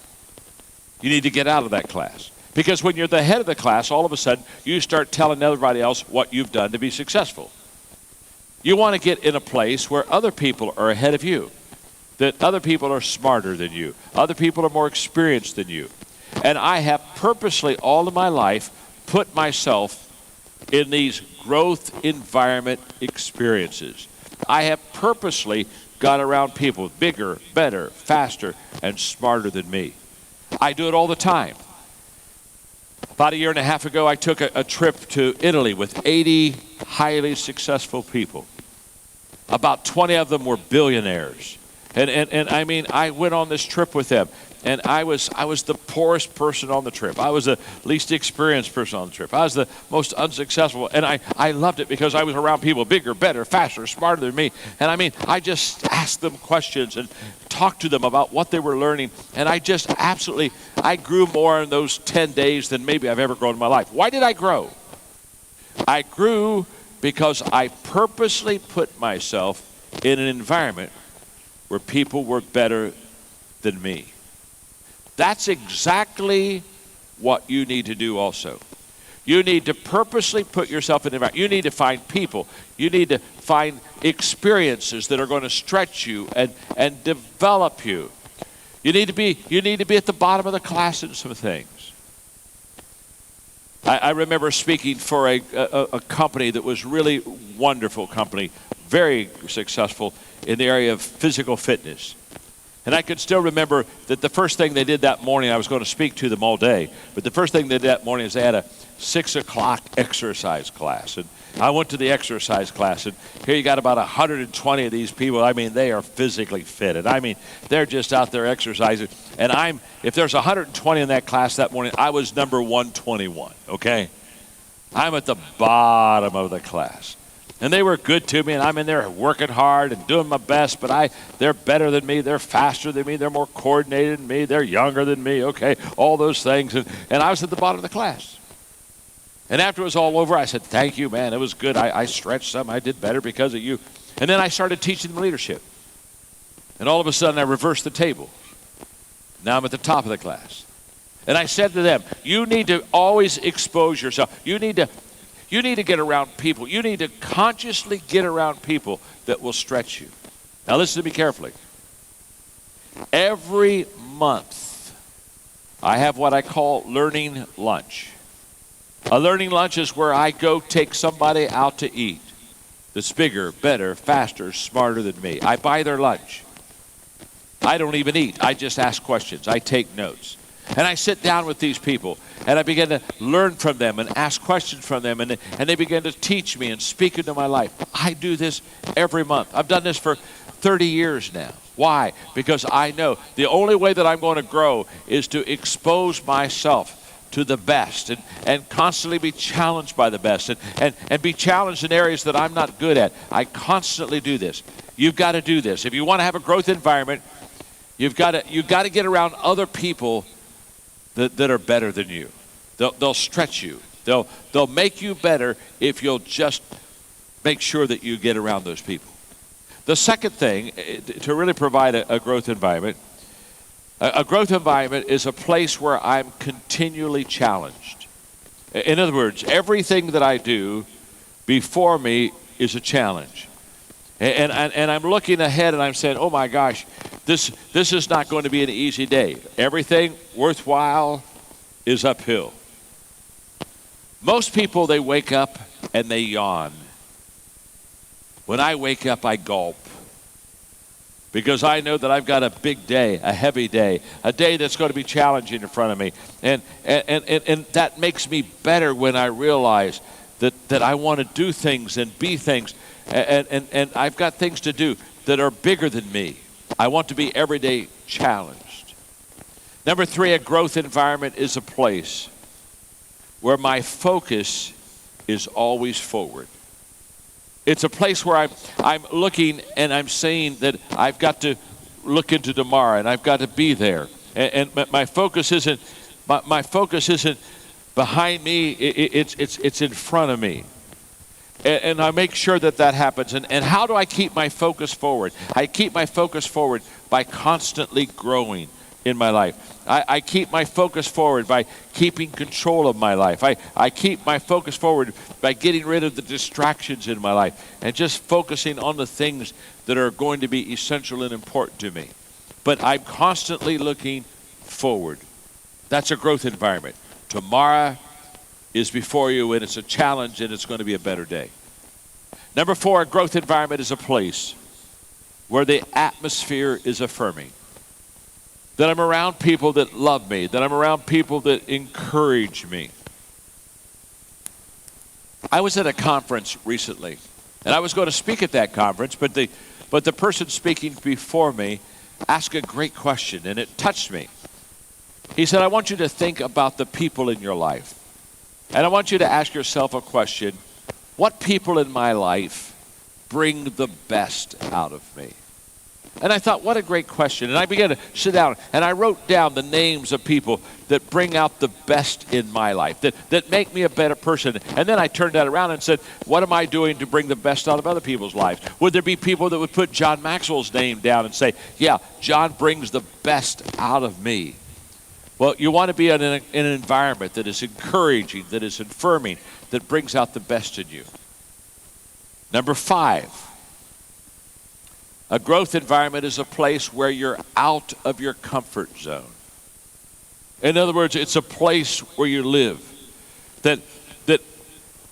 You need to get out of that class. Because when you're the head of the class, all of a sudden, you start telling everybody else what you've done to be successful. You want to get in a place where other people are ahead of you, that other people are smarter than you, other people are more experienced than you. And I have purposely, all of my life, put myself in these growth environment experiences. I have purposely got around people bigger, better, faster, and smarter than me. I do it all the time. About a year and a half ago, I took a trip to Italy with 80 highly successful people. About 20 of them were billionaires. And I mean, I went on this trip with them. And I was the poorest person on the trip. I was the least experienced person on the trip. I was the most unsuccessful. And I loved it because I was around people bigger, better, faster, smarter than me. And I mean, I just asked them questions and talked to them about what they were learning. And I grew more in those 10 days than maybe I've ever grown in my life. Why did I grow? I grew because I purposely put myself in an environment where people were better than me. That's exactly what you need to do also. You need to purposely put yourself in an environment. You need to find people. You need to find experiences that are going to stretch you and develop you. You need to be at the bottom of the class in some things. I remember speaking for a company that was really wonderful company, very successful in the area of physical fitness. And I could still remember that the first thing they did that morning, I was going to speak to them all day, but the first thing they did that morning is they had a 6 o'clock exercise class. And I went to the exercise class, and here you got about 120 of these people. I mean, they are physically fit. And I mean, they're just out there exercising. And if there's 120 in that class that morning, I was number 121, okay? I'm at the bottom of the class. And they were good to me, and I'm in there working hard and doing my best, but they're better than me, they're faster than me, they're more coordinated than me, they're younger than me, okay, all those things. And I was at the bottom of the class. And after it was all over, I said, thank you, man, it was good. I stretched some, I did better because of you. And then I started teaching them leadership. And all of a sudden, I reversed the table. Now I'm at the top of the class. And I said to them, you need to always expose yourself. You need to get around people. You need to consciously get around people that will stretch you. Now listen to me carefully. Every month, I have what I call learning lunch. A learning lunch is where I go take somebody out to eat that's bigger, better, faster, smarter than me. I buy their lunch. I don't even eat. I just ask questions. I take notes. And I sit down with these people, and I begin to learn from them and ask questions from them, and they begin to teach me and speak into my life. I do this every month. I've done this for 30 years now. Why? Because I know the only way that I'm going to grow is to expose myself to the best and constantly be challenged by the best and be challenged in areas that I'm not good at. I constantly do this. You've got to do this. If you want to have a growth environment, you've got to get around other people that are better than you. They'll stretch you. They'll make you better if you'll just make sure that you get around those people. The second thing, to really provide a growth environment, a growth environment is a place where I'm continually challenged. In other words, everything that I do before me is a challenge. And I'm looking ahead and I'm saying, oh my gosh, this is not going to be an easy day. Everything worthwhile is uphill. Most people, they wake up and they yawn. When I wake up, I gulp. Because I know that I've got a big day, a heavy day, a day that's going to be challenging in front of me. And that makes me better when I realize that I want to do things and be things. And I've got things to do that are bigger than me. I want to be every day challenged. Number 3, a growth environment is a place where my focus is always forward. It's a place where I'm looking and I'm saying that I've got to look into tomorrow and I've got to be there. And my focus isn't behind me. It's in front of me. And I make sure that happens. And how do I keep my focus forward? I keep my focus forward by constantly growing in my life. I keep my focus forward by keeping control of my life. I keep my focus forward by getting rid of the distractions in my life and just focusing on the things that are going to be essential and important to me. But I'm constantly looking forward. That's a growth environment. Tomorrow is before you, and it's a challenge, and it's going to be a better day. Number 4, a growth environment is a place where the atmosphere is affirming. That I'm around people that love me, that I'm around people that encourage me. I was at a conference recently, and I was going to speak at that conference, but the person speaking before me asked a great question, and it touched me. He said, I want you to think about the people in your life. And I want you to ask yourself a question. What people in my life bring the best out of me? And I thought, what a great question. And I began to sit down, and I wrote down the names of people that bring out the best in my life, that make me a better person. And then I turned that around and said, what am I doing to bring the best out of other people's lives? Would there be people that would put John Maxwell's name down and say, yeah, John brings the best out of me? Well, you want to be in an environment that is encouraging, that is affirming, that brings out the best in you. Number 5. A growth environment is a place where you're out of your comfort zone. In other words, it's a place where you live that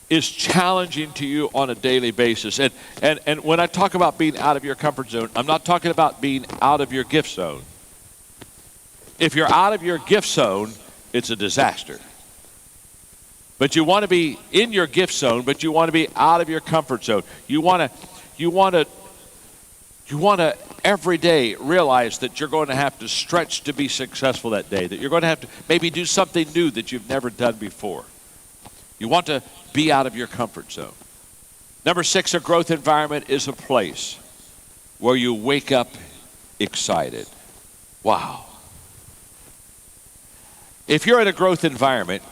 is challenging to you on a daily basis. And when I talk about being out of your comfort zone, I'm not talking about being out of your gift zone. If you're out of your gift zone, it's a disaster. But you want to be in your gift zone, but you want to be out of your comfort zone. You want to every day realize that you're going to have to stretch to be successful that day, that you're going to have to maybe do something new that you've never done before. You want to be out of your comfort zone. Number 6, a growth environment is a place where you wake up excited. Wow. If you're in a growth environment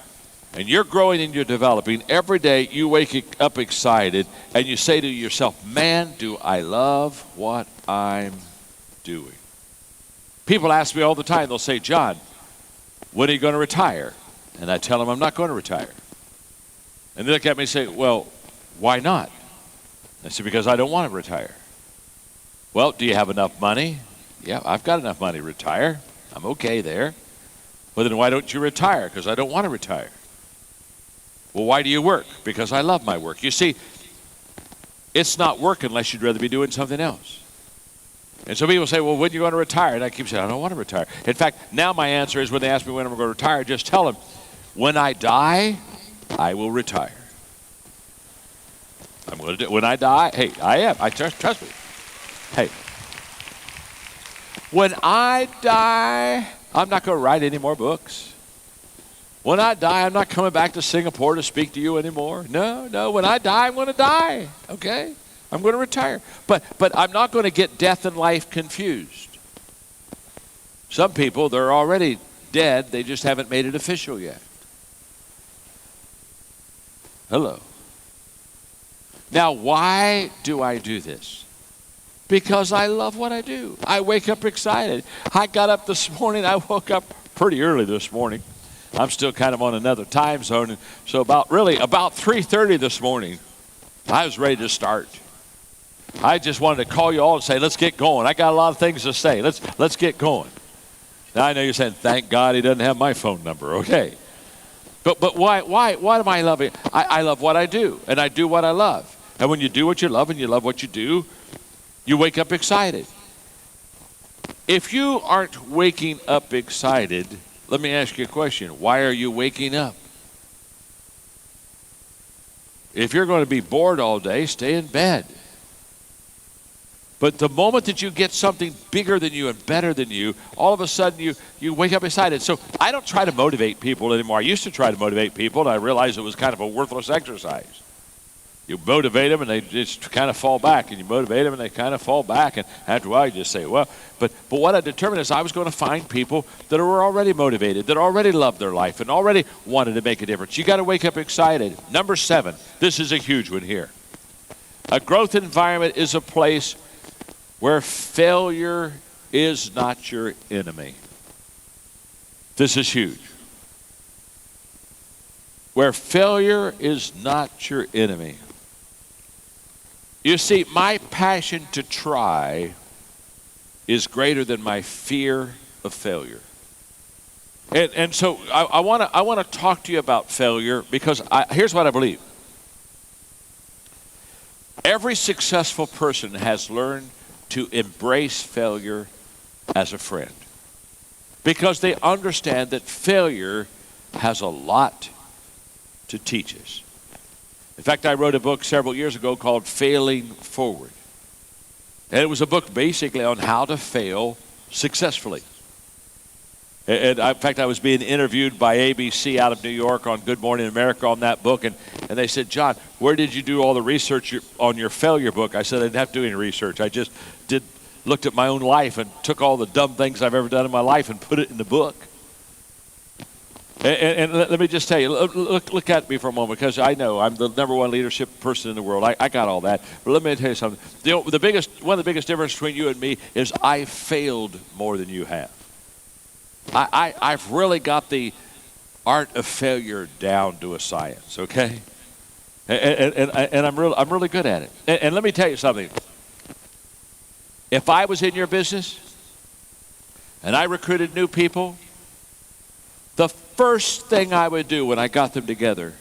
and you're growing and you're developing, every day you wake up excited and you say to yourself, man, do I love what I'm doing. People ask me all the time, they'll say, John, when are you going to retire? And I tell them I'm not going to retire. And they look at me and say, well, why not? I say, because I don't want to retire. Well, do you have enough money? Yeah, I've got enough money to retire. I'm okay there. Well, then why don't you retire? Because I don't want to retire. Well, why do you work? Because I love my work. You see, it's not work unless you'd rather be doing something else. And so people say, well, when are you going to retire? And I keep saying, I don't want to retire. In fact, now my answer is when they ask me when I'm going to retire, just tell them, when I die, I will retire. I'm going to do, when I die, hey, I am. Trust me. Hey, When I die, I'm not going to write any more books. When I die, I'm not coming back to Singapore to speak to you anymore. No, when I die, I'm going to die, okay? I'm going to retire. But I'm not going to get death and life confused. Some people, they're already dead. They just haven't made it official yet. Hello. Now, why do I do this? Because I love what I do. I wake up excited. I got up this morning. I woke up pretty early this morning. I'm still kind of on another time zone. And so about 3:30 this morning, I was ready to start. I just wanted to call you all and say, let's get going. I got a lot of things to say. Let's get going. Now, I know you're saying, thank God he doesn't have my phone number. Okay. But why am I loving? I love what I do, and I do what I love. And when you do what you love and you love what you do, you wake up excited. If you aren't waking up excited, let me ask you a question. Why are you waking up? If you're going to be bored all day, stay in bed. But the moment that you get something bigger than you and better than you, all of a sudden you wake up excited. So I don't try to motivate people anymore. I used to try to motivate people, and I realized it was kind of a worthless exercise. You motivate them, and they just kind of fall back. And you motivate them, and they kind of fall back. And after a while, you just say, well, but what I determined is I was going to find people that were already motivated, that already loved their life, and already wanted to make a difference. You got to wake up excited. Number 7, this is a huge one here. A growth environment is a place where failure is not your enemy. This is huge. Where failure is not your enemy. You see, my passion to try is greater than my fear of failure. And so I want to talk to you about failure because here's what I believe. Every successful person has learned to embrace failure as a friend because they understand that failure has a lot to teach us. In fact, I wrote a book several years ago called Failing Forward. And it was a book basically on how to fail successfully. And in fact, I was being interviewed by ABC out of New York on Good Morning America on that book. And they said, John, where did you do all the research on your failure book? I said, I didn't have to do any research. I just looked at my own life and took all the dumb things I've ever done in my life and put it in the book. And let me just tell you, look at me for a moment, because I know I'm the number one leadership person in the world. I got all that. But let me tell you something. One of the biggest differences between you and me is I failed more than you have. I've really got the art of failure down to a science, okay? And I'm really good at it. And let me tell you something. If I was in your business and I recruited new people, the first thing I would do when I got them together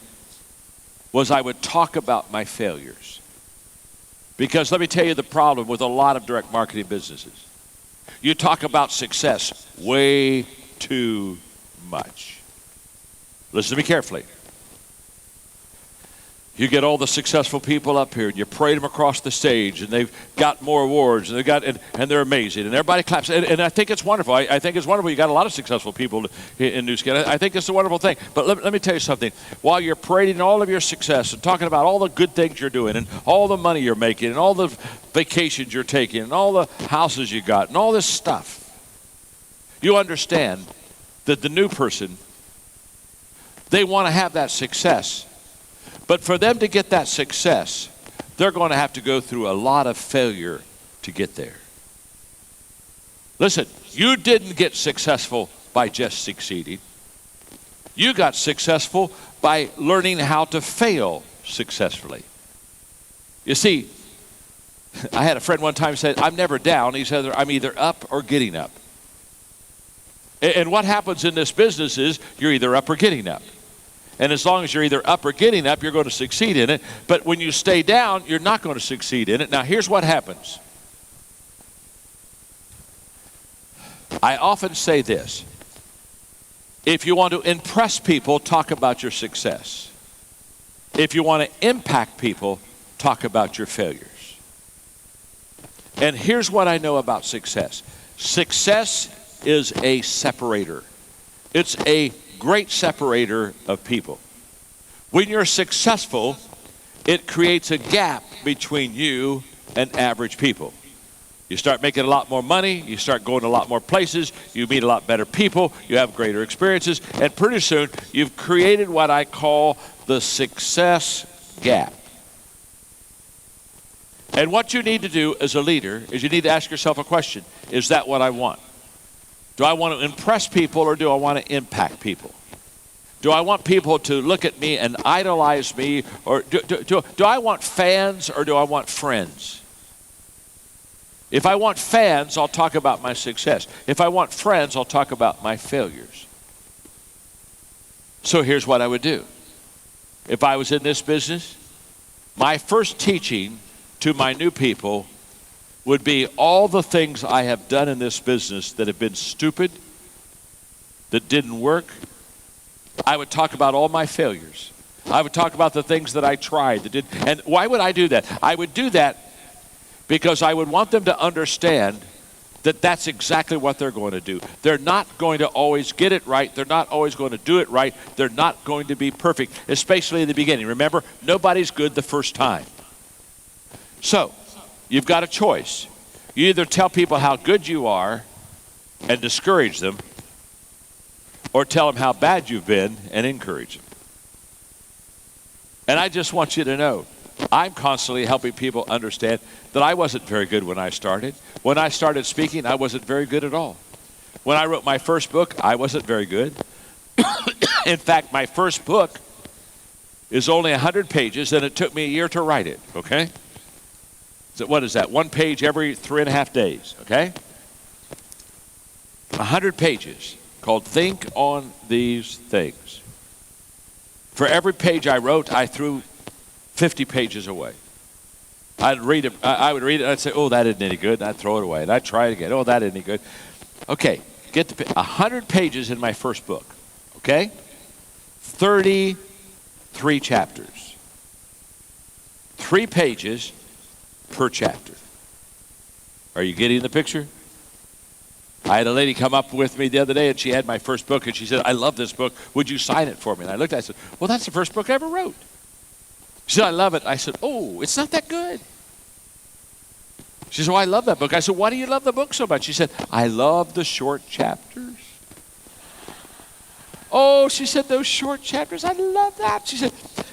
was I would talk about my failures. Because let me tell you the problem with a lot of direct marketing businesses. You talk about success way too much. Listen to me carefully. You get all the successful people up here and you parade them across the stage and they've got more awards and they're amazing and everybody claps. And I think it's wonderful. I think it's wonderful. You got a lot of successful people in New Skin. I think it's a wonderful thing. But let me tell you something. While you're parading all of your success and talking about all the good things you're doing and all the money you're making and all the vacations you're taking and all the houses you got and all this stuff, you understand that the new person, they want to have that success. But for them to get that success, they're going to have to go through a lot of failure to get there. Listen, you didn't get successful by just succeeding. You got successful by learning how to fail successfully. You see, I had a friend one time said, I'm never down. He said, I'm either up or getting up. And what happens in this business is you're either up or getting up. And as long as you're either up or getting up, you're going to succeed in it. But when you stay down, you're not going to succeed in it. Now, here's what happens. I often say this. If you want to impress people, talk about your success. If you want to impact people, talk about your failures. And here's what I know about success. Success is a separator. It's a great separator of people. When you're successful, it creates a gap between you and average people. You start making a lot more money, you start going to a lot more places, you meet a lot better people, you have greater experiences, and pretty soon you've created what I call the success gap. And what you need to do as a leader is you need to ask yourself a question. Is that what I want? Do I want to impress people or do I want to impact people? Do I want people to look at me and idolize me, or do I want fans or do I want friends? If I want fans, I'll talk about my success. If I want friends, I'll talk about my failures. So here's what I would do. If I was in this business, my first teaching to my new people would be all the things I have done in this business that have been stupid, that didn't work. I would talk about all my failures. I would talk about the things that I tried that did. And why would I do that? I would do that because I would want them to understand that that's exactly what they're going to do. They're not going to always get it right. They're not always going to do it right. They're not going to be perfect, especially in the beginning. Remember, nobody's good the first time. So, you've got a choice. You either tell people how good you are and discourage them, or tell them how bad you've been and encourage them. And I just want you to know, I'm constantly helping people understand that I wasn't very good when I started. When I started speaking, I wasn't very good at all. When I wrote my first book, I wasn't very good. In fact, my first book is only 100 pages, and it took me a year to write it, okay? So what is that? 1 page every 3.5 days, okay? 100 pages called Think on These Things. For every page I wrote, I threw 50 pages away. I would read it, and I'd say, oh, that isn't any good, and I'd throw it away, and I'd try it again. Oh, that isn't any good. Okay, get 100 pages in my first book, okay? 33 chapters. 3 pages per chapter. Are you getting the picture? I had a lady come up with me the other day, and she had my first book, and she said, I love this book. Would you sign it for me? And I looked at it, I said, well, that's the first book I ever wrote. She said, I love it. I said, oh, it's not that good. She said, well, I love that book. I said, why do you love the book so much? She said, I love the short chapters. Oh, she said, those short chapters, I love that. She said,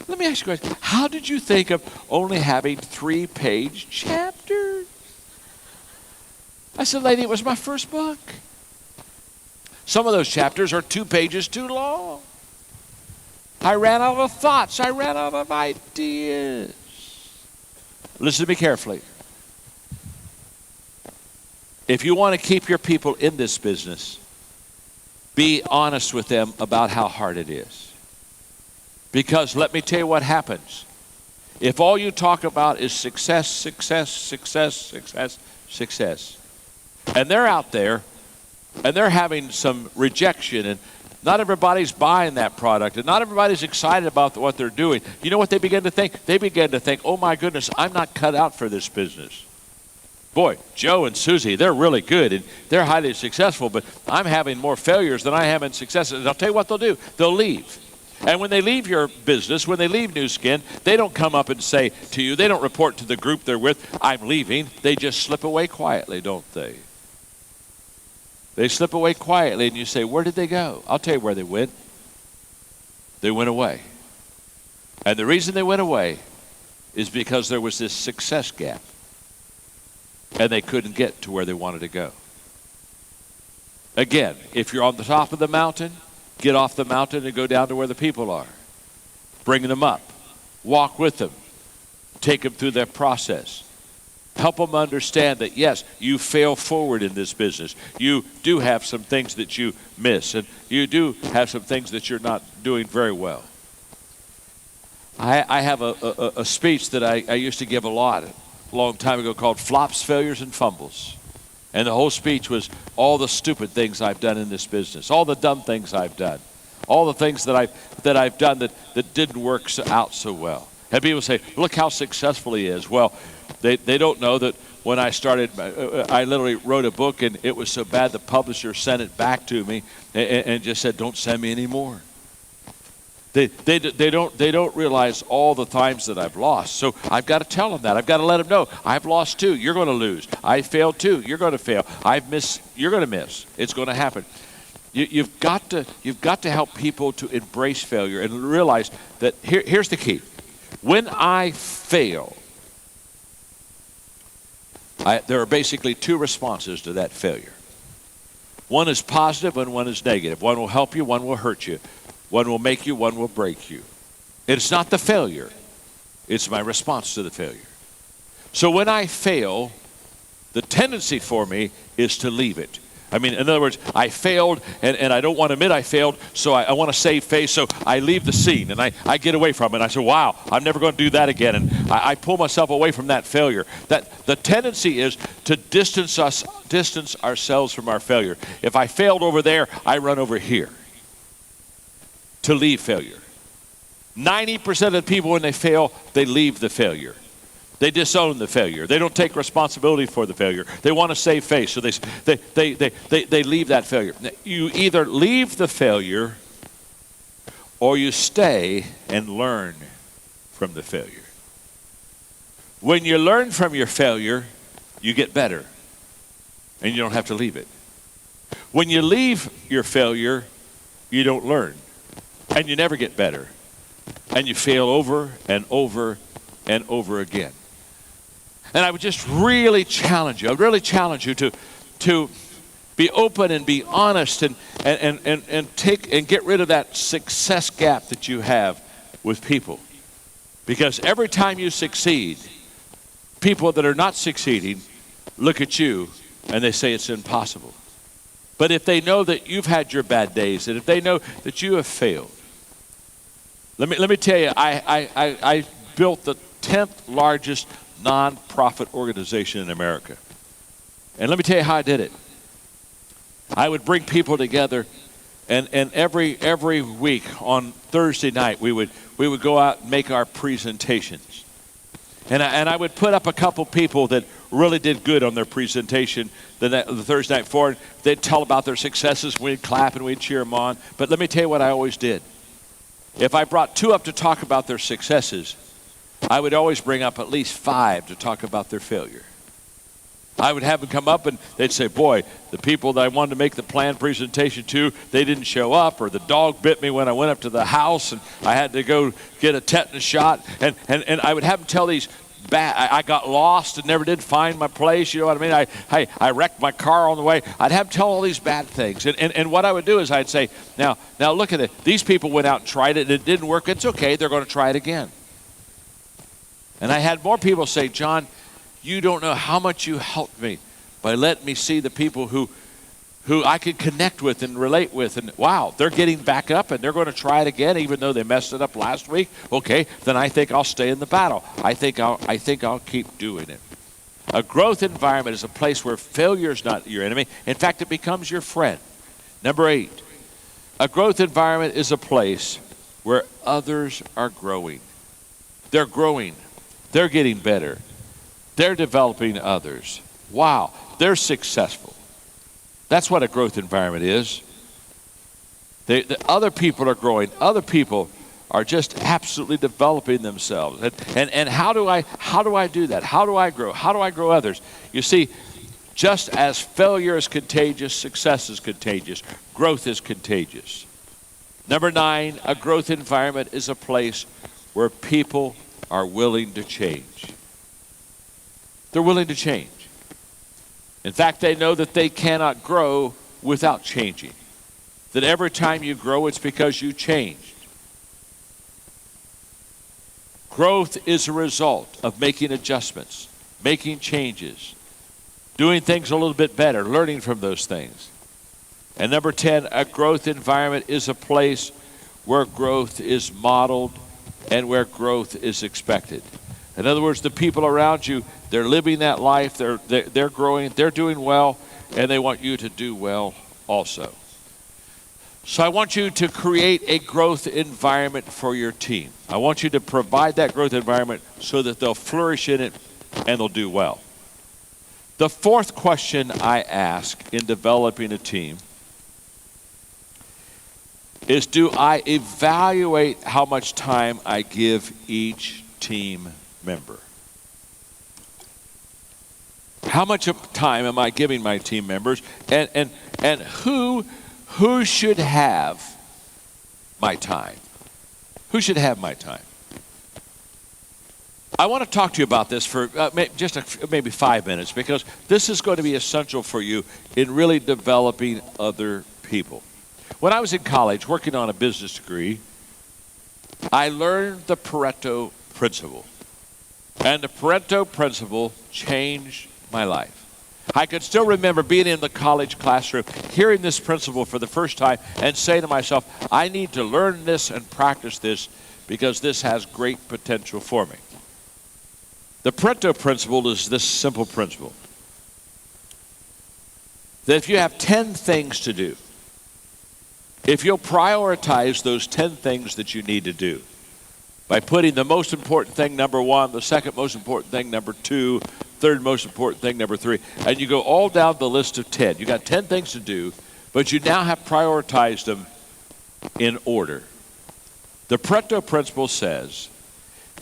let me ask you a question. How did you think of only having 3-page chapters? I said, lady, it was my first book. Some of those chapters are 2 pages too long. I ran out of thoughts. I ran out of ideas. Listen to me carefully. If you want to keep your people in this business, be honest with them about how hard it is. Because let me tell you what happens. If all you talk about is success, success, success, success, success, and they're out there and they're having some rejection, and not everybody's buying that product, and not everybody's excited about what they're doing, you know what they begin to think? They begin to think, oh my goodness, I'm not cut out for this business. Boy, Joe and Susie, they're really good and they're highly successful, but I'm having more failures than I have in successes. And I'll tell you what they'll do. They'll leave. And when they leave your business, when they leave New Skin, they don't come up and say to you, they don't report to the group they're with, I'm leaving. They just slip away quietly, don't they? They slip away quietly, and you say, where did they go? I'll tell you where they went. They went away. And the reason they went away is because there was this success gap. And they couldn't get to where they wanted to go. Again, if you're on the top of the mountain, get off the mountain and go down to where the people are. Bring them up. Walk with them. Take them through that process. Help them understand that, yes, you fail forward in this business. You do have some things that you miss, and you do have some things that you're not doing very well. I have a speech that I used to give a long time ago called Flops, Failures, and Fumbles. And the whole speech was all the stupid things I've done in this business, all the dumb things I've done, all the things that I've done that didn't work out so well. And people say, look how successful he is. Well, they don't know that when I started, I literally wrote a book, and it was so bad the publisher sent it back to me and just said, don't send me any more. They don't realize all the times that I've lost. So I've got to tell them that. I've got to let them know. I've lost too. You're going to lose. I failed too. You're going to fail. I've missed. You're going to miss. It's going to happen. You've got to help people to embrace failure and realize that here's the key. When I fail, there are basically two responses to that failure. One is positive and one is negative. One will help you, one will hurt you. One will make you, one will break you. It's not the failure. It's my response to the failure. So when I fail, the tendency for me is to leave it. I mean, in other words, I failed, and I don't want to admit I failed, so I want to save face, so I leave the scene, and I get away from it, and I say, wow, I'm never going to do that again, and I pull myself away from that failure. That the tendency is to distance ourselves from our failure. If I failed over there, I run over here to leave failure. 90% of the people, when they fail, they leave the failure. They disown the failure. They don't take responsibility for the failure. They want to save face, so they leave that failure. Now, you either leave the failure or you stay and learn from the failure. When you learn from your failure, you get better, and you don't have to leave it. When you leave your failure, you don't learn, and you never get better, and you fail over and over and over again. And I would just really challenge you. I would really challenge you to be open and be honest and take and get rid of that success gap that you have with people. Because every time you succeed, people that are not succeeding look at you and they say it's impossible. But if they know that you've had your bad days, and if they know that you have failed, let me tell you, I built the 10th largest non-profit organization in America. And let me tell you how I did it. I would bring people together, and every week on Thursday night we would go out and make our presentations. And I would put up a couple people that really did good on their presentation the Thursday night before. They'd tell about their successes, we'd clap and we'd cheer them on. But let me tell you what I always did. If I brought 2 up to talk about their successes, I would always bring up at least 5 to talk about their failure. I would have them come up and they'd say, boy, the people that I wanted to make the planned presentation to, they didn't show up, or the dog bit me when I went up to the house and I had to go get a tetanus shot. And I would have them tell these bad, I got lost and never did find my place, you know what I mean? I wrecked my car on the way. I'd have them tell all these bad things. And what I would do is I'd say, now look at it. These people went out and tried it and it didn't work. It's okay, they're going to try it again. And I had more people say, John, you don't know how much you helped me by letting me see the people who I could connect with and relate with. And wow, they're getting back up and they're going to try it again, even though they messed it up last week. Okay, then I think I'll stay in the battle. I think I'll keep doing it. A growth environment is a place where failure is not your enemy. In fact, it becomes your friend. Number 8, a growth environment is a place where others are growing. They're growing. They're getting better. They're developing others. Wow, they're successful. That's what a growth environment is. The other people are growing. Other people are just absolutely developing themselves. And how do I do that? How do I grow? How do I grow others? You see, just as failure is contagious, success is contagious. Growth is contagious. Number 9, a growth environment is a place where people are willing to change. They're willing to change. In fact, they know that they cannot grow without changing. That every time you grow, it's because you changed. Growth is a result of making adjustments, making changes, doing things a little bit better, learning from those things. And number 10, a growth environment is a place where growth is modeled and where growth is expected. In other words, the people around you, they're living that life, they're growing, they're doing well, and they want you to do well also. So I want you to create a growth environment for your team. I want you to provide that growth environment so that they'll flourish in it and they'll do well. The fourth question I ask in developing a team is, do I evaluate how much time I give each team member? How much of time am I giving my team members? And who should have my time? Who should have my time? I want to talk to you about this for maybe 5 minutes, because this is going to be essential for you in really developing other people. When I was in college working on a business degree, I learned the Pareto principle. And the Pareto principle changed my life. I could still remember being in the college classroom, hearing this principle for the first time, and saying to myself, I need to learn this and practice this because this has great potential for me. The Pareto principle is this simple principle: that if you have 10 things to do, if you'll prioritize those 10 things that you need to do by putting the most important thing number 1, the second most important thing number 2, third most important thing number 3, and you go all down the list of 10. You got 10 things to do, but you now have prioritized them in order. The Pareto principle says,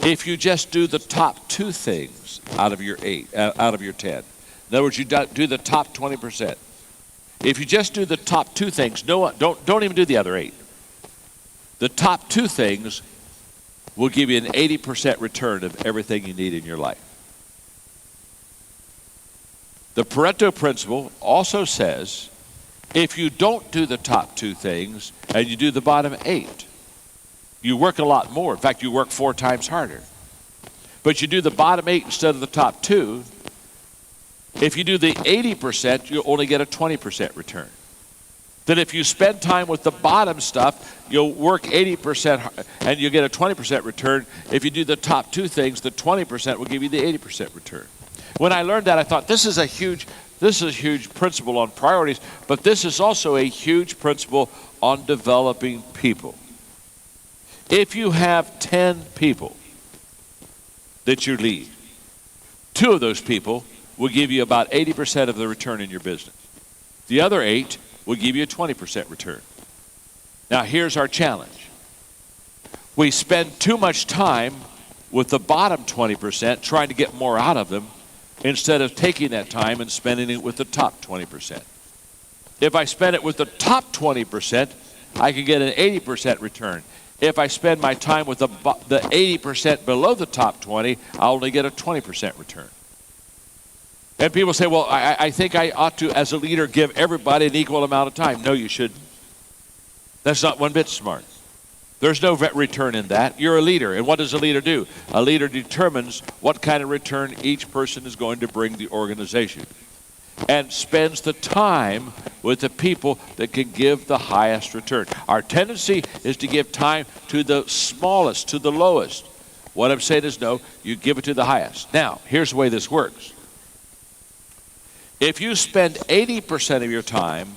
if you just do the top 2 things out of your 10, in other words, you do the top 20%. If you just do the top 2 things, don't even do the other 8. The top 2 things will give you an 80% return of everything you need in your life. The Pareto principle also says, if you don't do the top 2 things and you do the bottom 8, you work a lot more. In fact, you work 4 times harder. But you do the bottom 8 instead of the top 2. If you do the 80%, you'll only get a 20% return. Then if you spend time with the bottom stuff, you'll work 80% and you'll get a 20% return. If you do the top 2 things, the 20% will give you the 80% return. When I learned that, I thought, this is a huge principle on priorities, but this is also a huge principle on developing people. If you have 10 people that you lead, 2 of those people will give you about 80% of the return in your business. The other 8 will give you a 20% return. Now, here's our challenge. We spend too much time with the bottom 20% trying to get more out of them, instead of taking that time and spending it with the top 20%. If I spend it with the top 20%, I can get an 80% return. If I spend my time with the 80% below the top 20, I'll only get a 20% return. And people say, well, I think I ought to, as a leader, give everybody an equal amount of time. No, you shouldn't. That's not one bit smart. There's no return in that. You're a leader, and what does a leader do? A leader determines what kind of return each person is going to bring the organization, and spends the time with the people that can give the highest return. Our tendency is to give time to the smallest, to the lowest. What I'm saying is, no, you give it to the highest. Now, here's the way this works. If you spend 80% of your time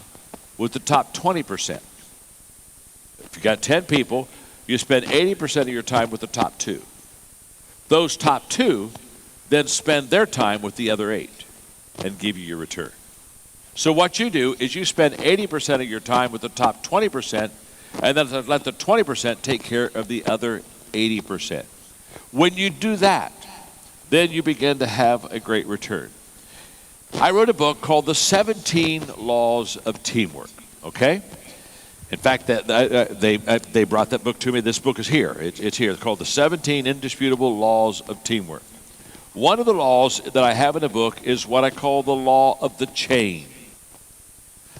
with the top 20%, if you got 10 people, you spend 80% of your time with the top 2. Those top 2 then spend their time with the other 8 and give you your return. So what you do is you spend 80% of your time with the top 20%, and then let the 20% take care of the other 80%. When you do that, then you begin to have a great return. I wrote a book called The 17 Laws of Teamwork, okay? In fact, they brought that book to me. This book is here. It's here. It's called The 17 Indisputable Laws of Teamwork. One of the laws that I have in the book is what I call the law of the chain.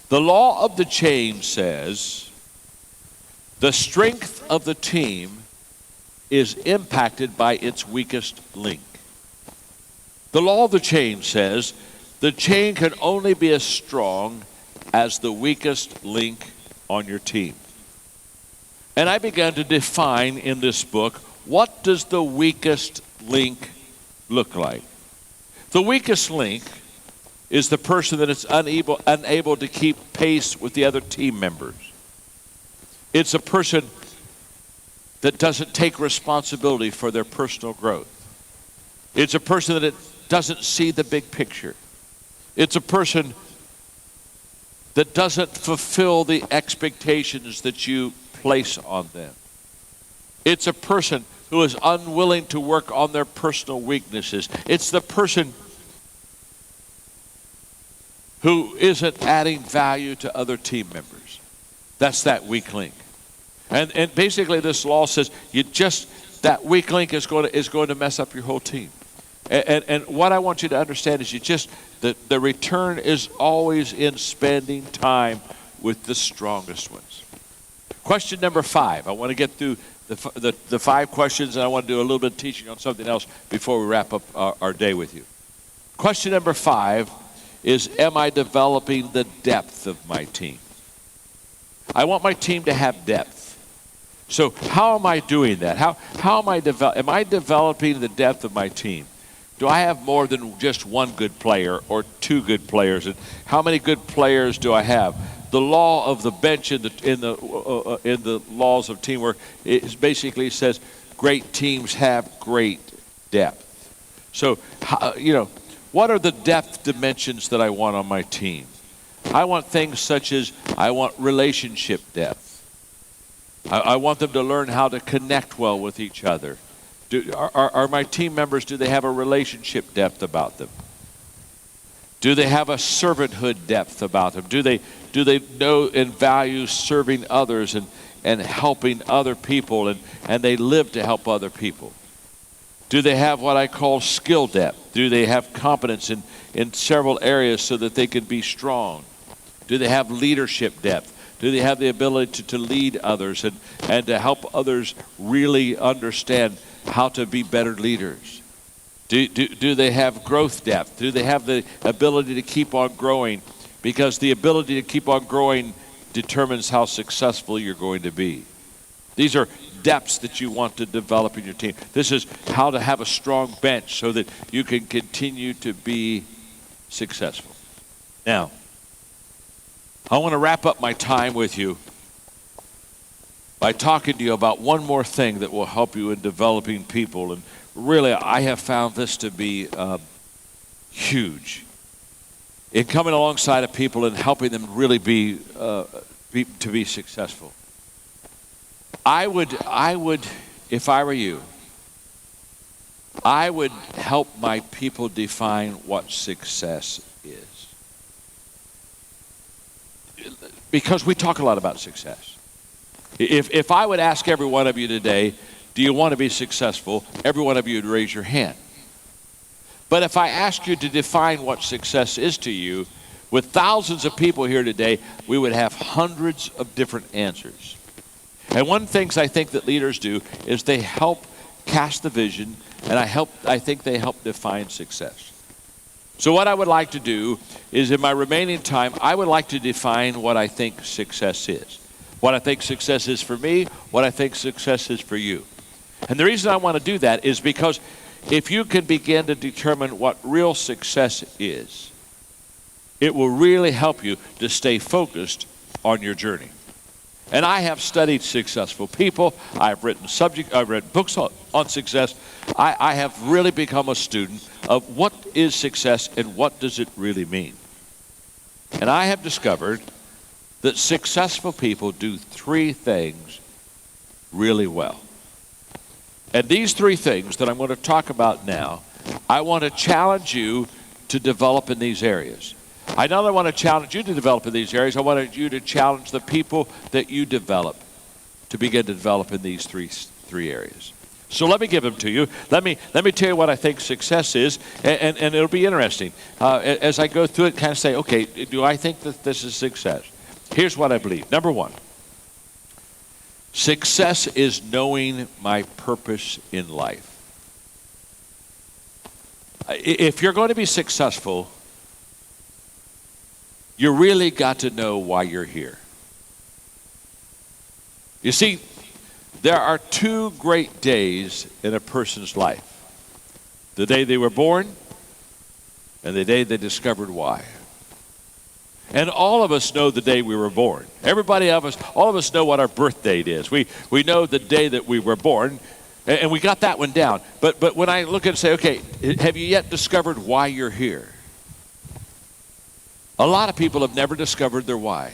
The law of the chain says the strength of the team is impacted by its weakest link. The law of the chain says the chain can only be as strong as the weakest link on your team. And I began to define in this book, what does the weakest link look like? The weakest link is the person that is unable to keep pace with the other team members. It's a person that doesn't take responsibility for their personal growth. It's a person that doesn't see the big picture. It's a person that doesn't fulfill the expectations that you place on them. It's a person who is unwilling to work on their personal weaknesses. It's the person who isn't adding value to other team members. That's that weak link. And basically this law says that weak link is going to mess up your whole team. And what I want you to understand is the return is always in spending time with the strongest ones. Question number 5. I want to get through the 5 questions, and I want to do a little bit of teaching on something else before we wrap up our day with you. Question number 5 is, am I developing the depth of my team? I want my team to have depth. So how am I doing that? How am I developing the depth of my team? Do I have more than just one good player or 2 good players? And how many good players do I have? The law of the bench in the laws of teamwork basically says great teams have great depth. So, what are the depth dimensions that I want on my team? I want things such as I want relationship depth. I want them to learn how to connect well with each other. Are my team members, do they have a relationship depth about them? Do they have a servanthood depth about them? Do they know and value serving others and helping other people, and they live to help other people? Do they have what I call skill depth? Do they have competence in several areas so that they can be strong? Do they have leadership depth? Do they have the ability to lead others and to help others really understand how to be better leaders? Do they have growth depth? Do they have the ability to keep on growing? Because the ability to keep on growing determines how successful you're going to be. These are depths that you want to develop in your team. This is how to have a strong bench so that you can continue to be successful. Now, I want to wrap up my time with you by talking to you about one more thing that will help you in developing people. And really, I have found this to be huge in coming alongside of people and helping them really be successful. I would, if I were you, I would help my people define what success is. Because we talk a lot about success. If I would ask every one of you today, do you want to be successful? Every one of you would raise your hand. But if I ask you to define what success is to you, with thousands of people here today, we would have hundreds of different answers. And one of the things I think that leaders do is they help cast the vision, and I think they help define success. So what I would like to do is, in my remaining time, I would like to define what I think success is. What I think success is for me, what I think success is for you. And the reason I want to do that is because if you can begin to determine what real success is, it will really help you to stay focused on your journey. And I have studied successful people. I've written books on success. I have really become a student of what is success and what does it really mean. And I have discovered that successful people do 3 things really well. And these 3 things that I'm going to talk about now, I want to challenge you to develop in these areas. I not only want to challenge you to develop in these areas, I want you to challenge the people that you develop to begin to develop in these three areas. So let me give them to you. Let me tell you what I think success is, and it'll be interesting. As I go through it, kind of say, okay, do I think that this is success? Here's what I believe. Number 1, success is knowing my purpose in life. If you're going to be successful, you really got to know why you're here. You see, there are 2 great days in a person's life. The day they were born and the day they discovered why. And all of us know the day we were born. All of us know what our birth date is. We know the day that we were born, and we got that one down. But when I look at it and say, okay, have you yet discovered why you're here? A lot of people have never discovered their why.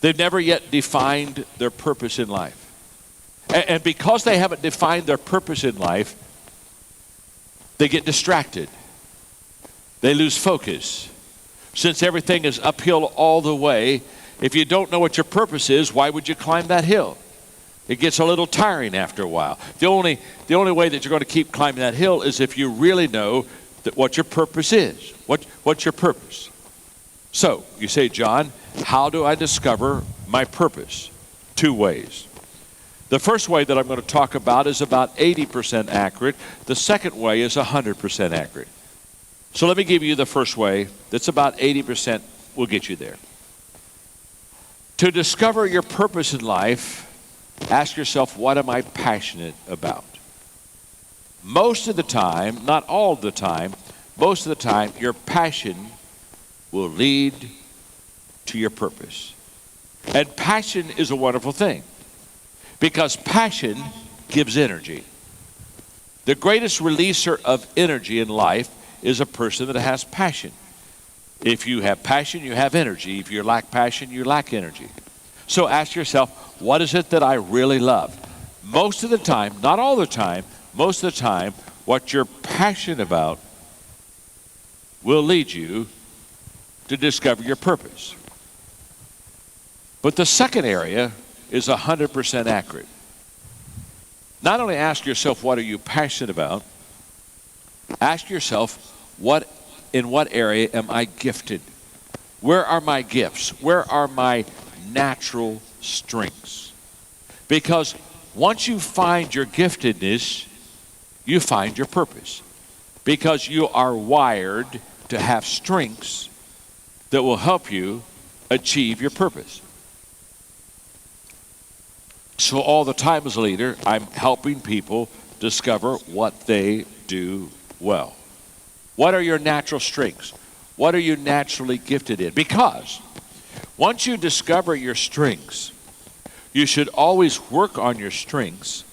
They've never yet defined their purpose in life. And because they haven't defined their purpose in life, they get distracted. They lose focus. Since everything is uphill all the way, if you don't know what your purpose is, why would you climb that hill? It gets a little tiring after a while. The only way that you're going to keep climbing that hill is if you really know what your purpose is. What's your purpose? So, you say, John, how do I discover my purpose? 2 ways. The first way that I'm going to talk about is about 80% accurate. The second way is 100% accurate. So let me give you the first way that's about 80% will get you there. To discover your purpose in life, ask yourself, what am I passionate about? Most of the time, not all the time, most of the time, your passion will lead to your purpose. And passion is a wonderful thing because passion gives energy. The greatest releaser of energy in life is a person that has passion. If you have passion, you have energy. If you lack passion, you lack energy. So ask yourself, what is it that I really love? Most of the time, not all the time, most of the time, what you're passionate about will lead you to discover your purpose. But the second area is 100% accurate. Not only ask yourself, what are you passionate about? Ask yourself, in what area am I gifted? Where are my gifts? Where are my natural strengths? Because once you find your giftedness, you find your purpose. Because you are wired to have strengths that will help you achieve your purpose. So all the time as a leader, I'm helping people discover what they do well. What are your natural strengths? What are you naturally gifted in? Because once you discover your strengths, you should always work on your strengths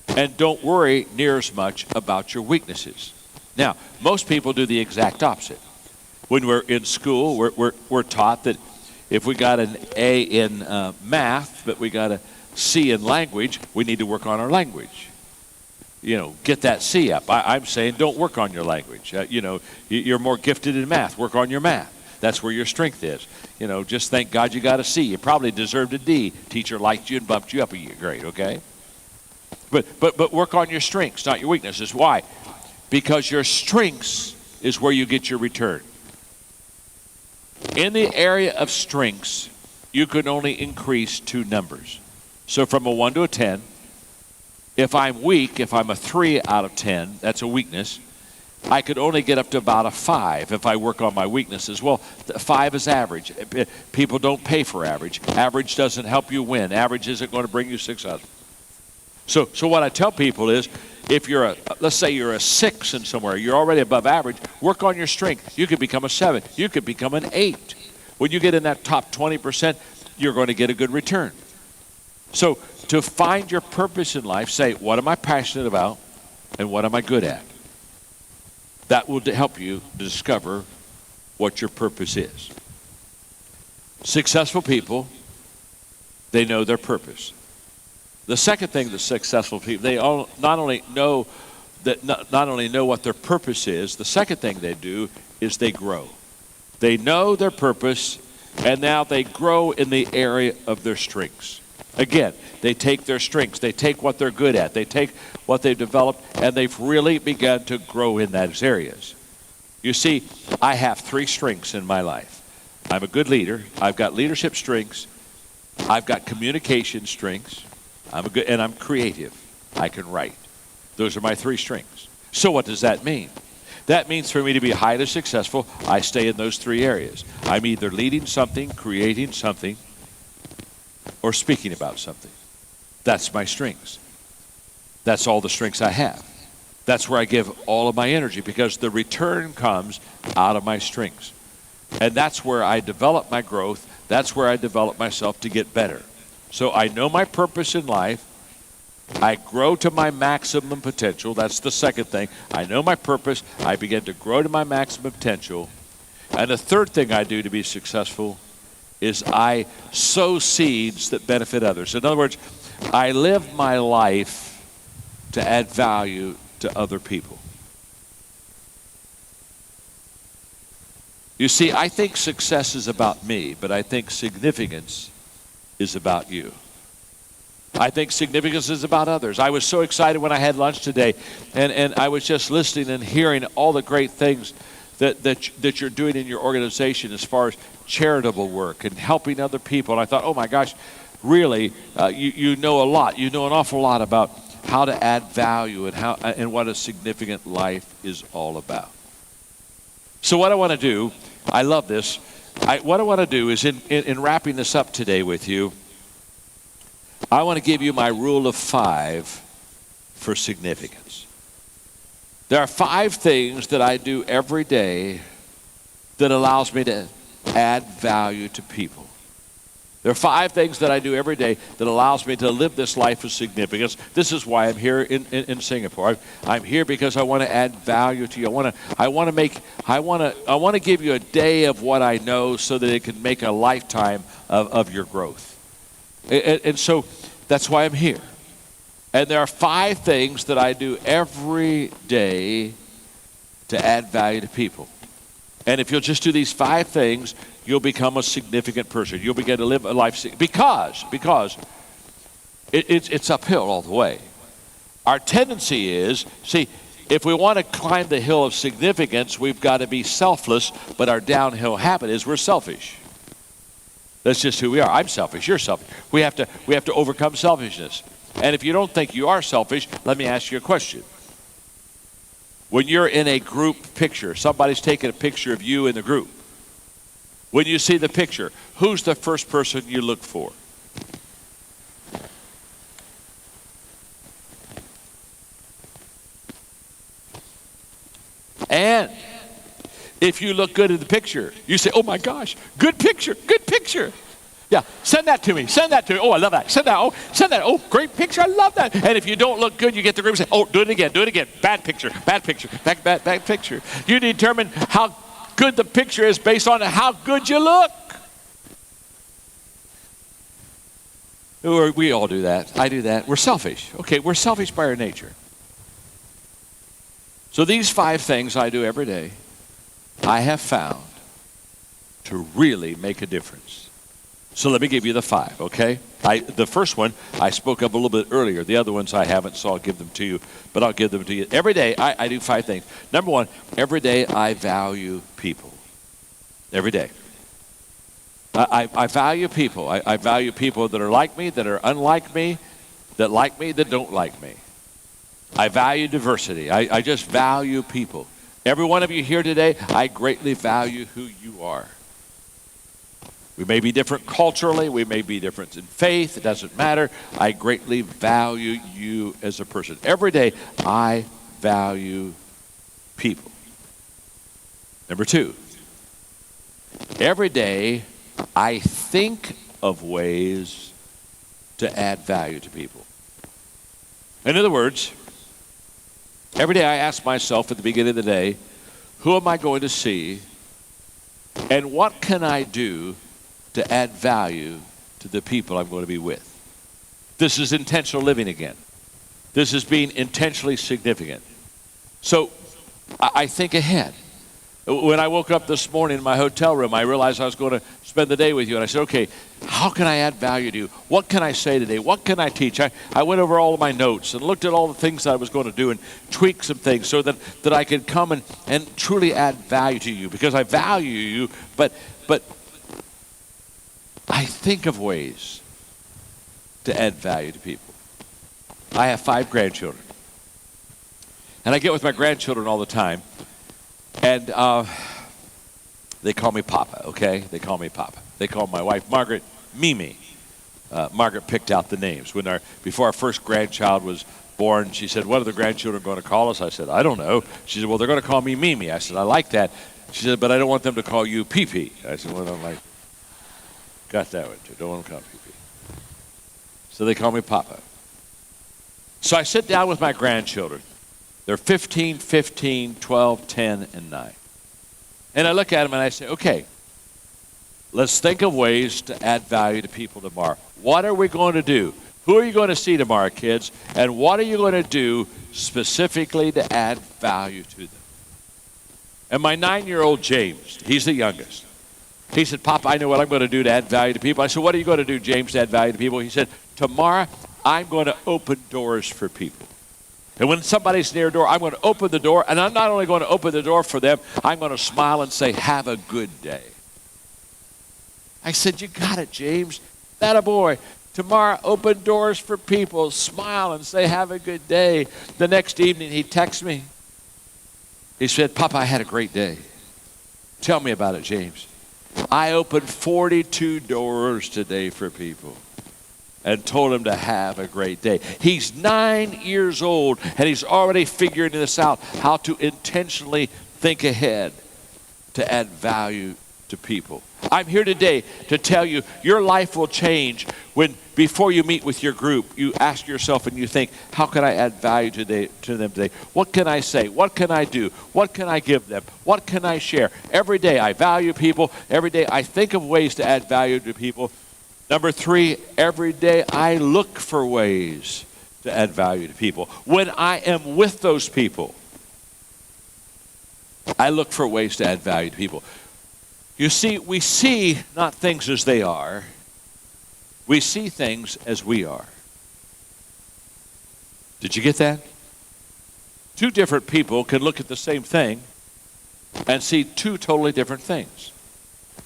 and don't worry near as much about your weaknesses. Now, most people do the exact opposite. When we're in school, we're taught that if we got an A in math, but we got a C in language, we need to work on our language. Get that C up. I'm saying don't work on your language. You're more gifted in math. Work on your math. That's where your strength is. Just thank God you got a C. You probably deserved a D. Teacher liked you and bumped you up a grade, okay? But work on your strengths, not your weaknesses. Why? Because your strengths is where you get your return. In the area of strengths, you can only increase 2 numbers. So from a 1 to a 10, if I'm weak, if I'm a 3 out of 10, that's a weakness, I could only get up to about a 5 if I work on my weaknesses. Well, 5 is average. People don't pay for average. Average doesn't help you win. Average isn't going to bring you success. So what I tell people is, if let's say you're a 6 in somewhere, you're already above average, work on your strength. You could become a 7. You could become an 8. When you get in that top 20%, you're going to get a good return. So to find your purpose in life, say, what am I passionate about and what am I good at? That will help you discover what your purpose is. Successful people, they know their purpose. The second thing that successful people, they not only know what their purpose is, the second thing they do is they grow. They know their purpose, and now they grow in the area of their strengths. Again, they take their strengths, they take what they're good at, they take what they've developed, and they've really begun to grow in those areas. You see, I have 3 strengths in my life. I'm a good leader. I've got leadership strengths. I've got communication strengths. And I'm creative. I can write. Those are my 3 strengths. So what does that mean? That means for me to be highly successful, I stay in those 3 areas. I'm either leading something, creating something, or speaking about something. That's my strengths. That's all the strengths I have. That's where I give all of my energy because the return comes out of my strengths. And that's where I develop my growth. That's where I develop myself to get better. So I know my purpose in life. I grow to my maximum potential. That's the second thing. I know my purpose. I begin to grow to my maximum potential. And the third thing I do to be successful is I sow seeds that benefit others. In other words, I live my life to add value to other people. You see, I think success is about me, but I think significance is about you. I think significance is about others. I was so excited when I had lunch today, and I was just listening and hearing all the great things that you're doing in your organization as far as charitable work and helping other people. And I thought, oh my gosh, really, you know a lot. You know an awful lot about how to add value and what a significant life is all about. So what I want to do, I love this. What I want to do is in wrapping this up today with you, I want to give you my rule of 5 for significance. There are 5 things that I do every day that allows me to add value to people. There are 5 things that I do every day that allows me to live this life of significance. This is why I'm here in Singapore. I'm here because I want to add value to you. I want to give you a day of what I know so that it can make a lifetime of your growth. And so that's why I'm here. And there are 5 things that I do every day to add value to people. And if you'll just do these 5 things, you'll become a significant person. You'll begin to live a life because it's uphill all the way. Our tendency is, see, if we want to climb the hill of significance, we've got to be selfless, but our downhill habit is we're selfish. That's just who we are. I'm selfish. You're selfish. We have to overcome selfishness. And if you don't think you are selfish, let me ask you a question. When you're in a group picture, somebody's taking a picture of you in the group. When you see the picture, who's the first person you look for? And if you look good in the picture, you say, oh my gosh, good picture, good picture. Yeah, send that to me, send that to me. Oh, I love that. Send that. Oh, great picture, I love that. And if you don't look good, you get the group and say, oh, do it again. Bad picture, bad picture. You determine how good the picture is based on how good you look. We all do that. I do that. We're selfish. Okay, we're selfish by our nature. So these 5 things I do every day, I have found to really make a difference. So let me give you the 5, okay? The first one I spoke of a little bit earlier. The other ones I haven't, so I'll give them to you. But I'll give them to you. Every day I do 5 things. Number 1, every day I value people. Every day. I value people. I value people that are like me, that are unlike me, that don't like me. I value diversity. I just value people. Every one of you here today, I greatly value who you are. We may be different culturally. We may be different in faith. It doesn't matter. I greatly value you as a person. Every day, I value people. Number 2, every day, I think of ways to add value to people. In other words, every day I ask myself at the beginning of the day, who am I going to see, and what can I do to add value to the people I'm going to be with? This is intentional living again. This is being intentionally significant. So I think ahead. When I woke up this morning in my hotel room, I realized I was going to spend the day with you. And I said, okay, how can I add value to you? What can I say today? What can I teach? I went over all of my notes and looked at all the things that I was going to do and tweak some things so that I could come and truly add value to you, because I value you, but I think of ways to add value to people. I have 5 grandchildren. And I get with my grandchildren all the time. And they call me Papa, okay? They call me Papa. They call my wife, Margaret, Mimi. Margaret picked out the names. Before our first grandchild was born, she said, what are the grandchildren going to call us? I said, I don't know. She said, well, they're going to call me Mimi. I said, I like that. She said, but I don't want them to call you Pee-Pee. I said, well, I'm like, got that one too. Don't want them to call me Pee-Pee. So they call me Papa. So I sit down with my grandchildren. They're 15, 15, 12, 10, and 9. And I look at them and I say, okay, let's think of ways to add value to people tomorrow. What are we going to do? Who are you going to see tomorrow, kids? And what are you going to do specifically to add value to them? And my 9-year-old James, he's the youngest. He said, Papa, I know what I'm going to do to add value to people. I said, what are you going to do, James, to add value to people? He said, tomorrow I'm going to open doors for people. And when somebody's near a door, I'm going to open the door. And I'm not only going to open the door for them, I'm going to smile and say, have a good day. I said, you got it, James. That a boy. Tomorrow, open doors for people. Smile and say, have a good day. The next evening, he texts me. He said, Papa, I had a great day. Tell me about it, James. I opened 42 doors today for people and told him to have a great day. He's 9 years old, and he's already figuring this out, how to intentionally think ahead to add value to people. I'm here today to tell you your life will change when, before you meet with your group, you ask yourself and you think, how can I add value to them today? What can I say? What can I do? What can I give them? What can I share? Every day I value people. Every day I think of ways to add value to people. Number 3, every day I look for ways to add value to people. When I am with those people, I look for ways to add value to people. You see, we see not things as they are. We see things as we are. Did you get that? 2 different people can look at the same thing and see 2 totally different things.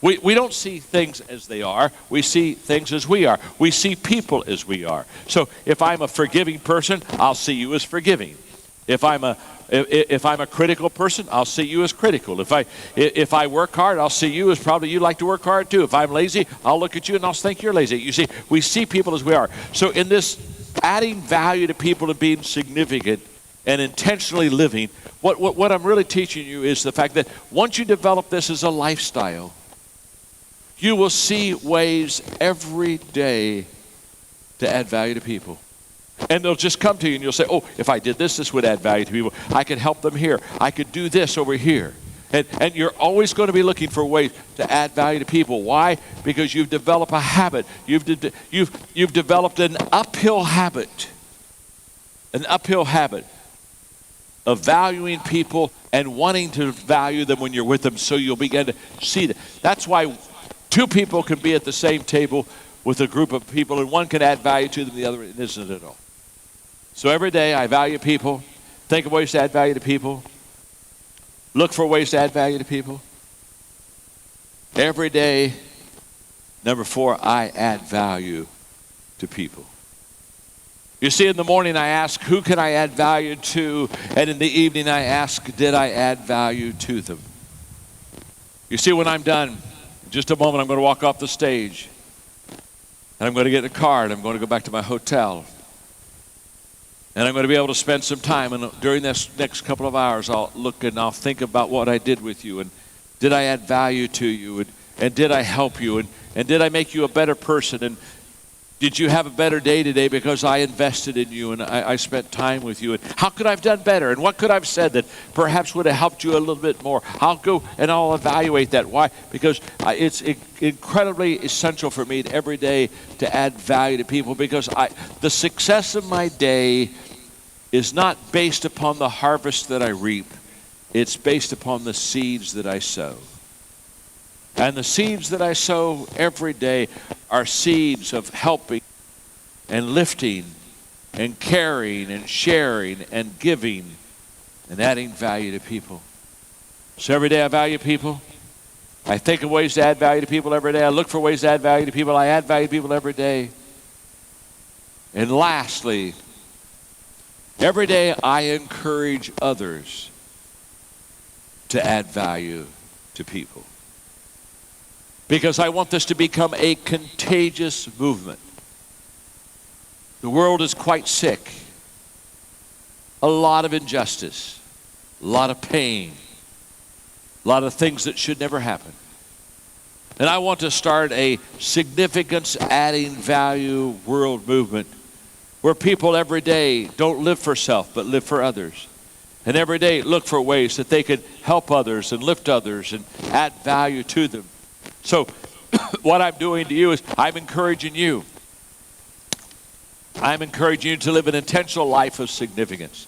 We don't see things as they are. We see things as we are. We see people as we are. So if I'm a forgiving person, I'll see you as forgiving. If I'm a critical person, I'll see you as critical. If I work hard, I'll see you as probably you like to work hard too. If I'm lazy, I'll look at you and I'll think you're lazy. You see, we see people as we are. So in this adding value to people and being significant and intentionally living, what I'm really teaching you is the fact that once you develop this as a lifestyle, you will see ways every day to add value to people. And they'll just come to you and you'll say, oh, if I did this, this would add value to people. I could help them here. I could do this over here. And you're always going to be looking for ways to add value to people. Why? Because you've developed a habit. You've developed an uphill habit of valuing people and wanting to value them when you're with them, so you'll begin to see that. That's why 2 people can be at the same table with a group of people, and one can add value to them, the other isn't at all. So every day I value people, think of ways to add value to people, look for ways to add value to people. Every day, number 4, I add value to people. You see, in the morning I ask, who can I add value to? And in the evening I ask, did I add value to them? You see, when I'm done, in just a moment I'm going to walk off the stage. And I'm going to get in a car and I'm going to go back to my hotel. And I'm going to be able to spend some time. And during this next couple of hours, I'll look and I'll think about what I did with you. And did I add value to you? And did I help you? And did I make you a better person? And did you have a better day today because I invested in you and I spent time with you? And how could I have done better? And what could I have said that perhaps would have helped you a little bit more? I'll go and I'll evaluate that. Why? Because it's incredibly essential for me every day to add value to people, because the success of my day is not based upon the harvest that I reap. It's based upon the seeds that I sow. And the seeds that I sow every day are seeds of helping and lifting and caring and sharing and giving and adding value to people. So every day I value people. I think of ways to add value to people every day. I look for ways to add value to people. I add value to people every day. And lastly, every day I encourage others to add value to people, because I want this to become a contagious movement. The world is quite sick. A lot of injustice, a lot of pain, a lot of things that should never happen. And I want to start a significance adding value world movement where people every day don't live for self but live for others. And every day look for ways that they could help others and lift others and add value to them. So what I'm doing to you is I'm encouraging you. I'm encouraging you to live an intentional life of significance.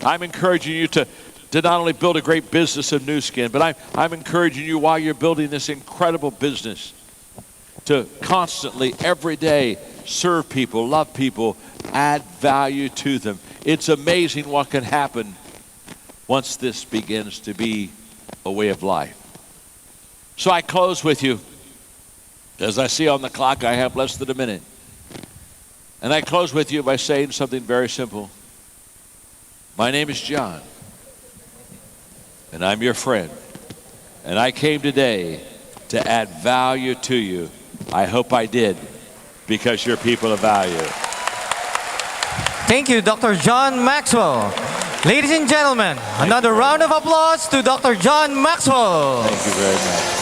I'm encouraging you to not only build a great business of Nu Skin, but I'm encouraging you while you're building this incredible business to constantly, every day, serve people, love people, add value to them. It's amazing what can happen once this begins to be a way of life. So I close with you. As I see on the clock, I have less than a minute. And I close with you by saying something very simple. My name is John, and I'm your friend. And I came today to add value to you. I hope I did, because you're people of value. Thank you, Dr. John Maxwell. Ladies and gentlemen, another round of applause to Dr. John Maxwell. Thank you very much.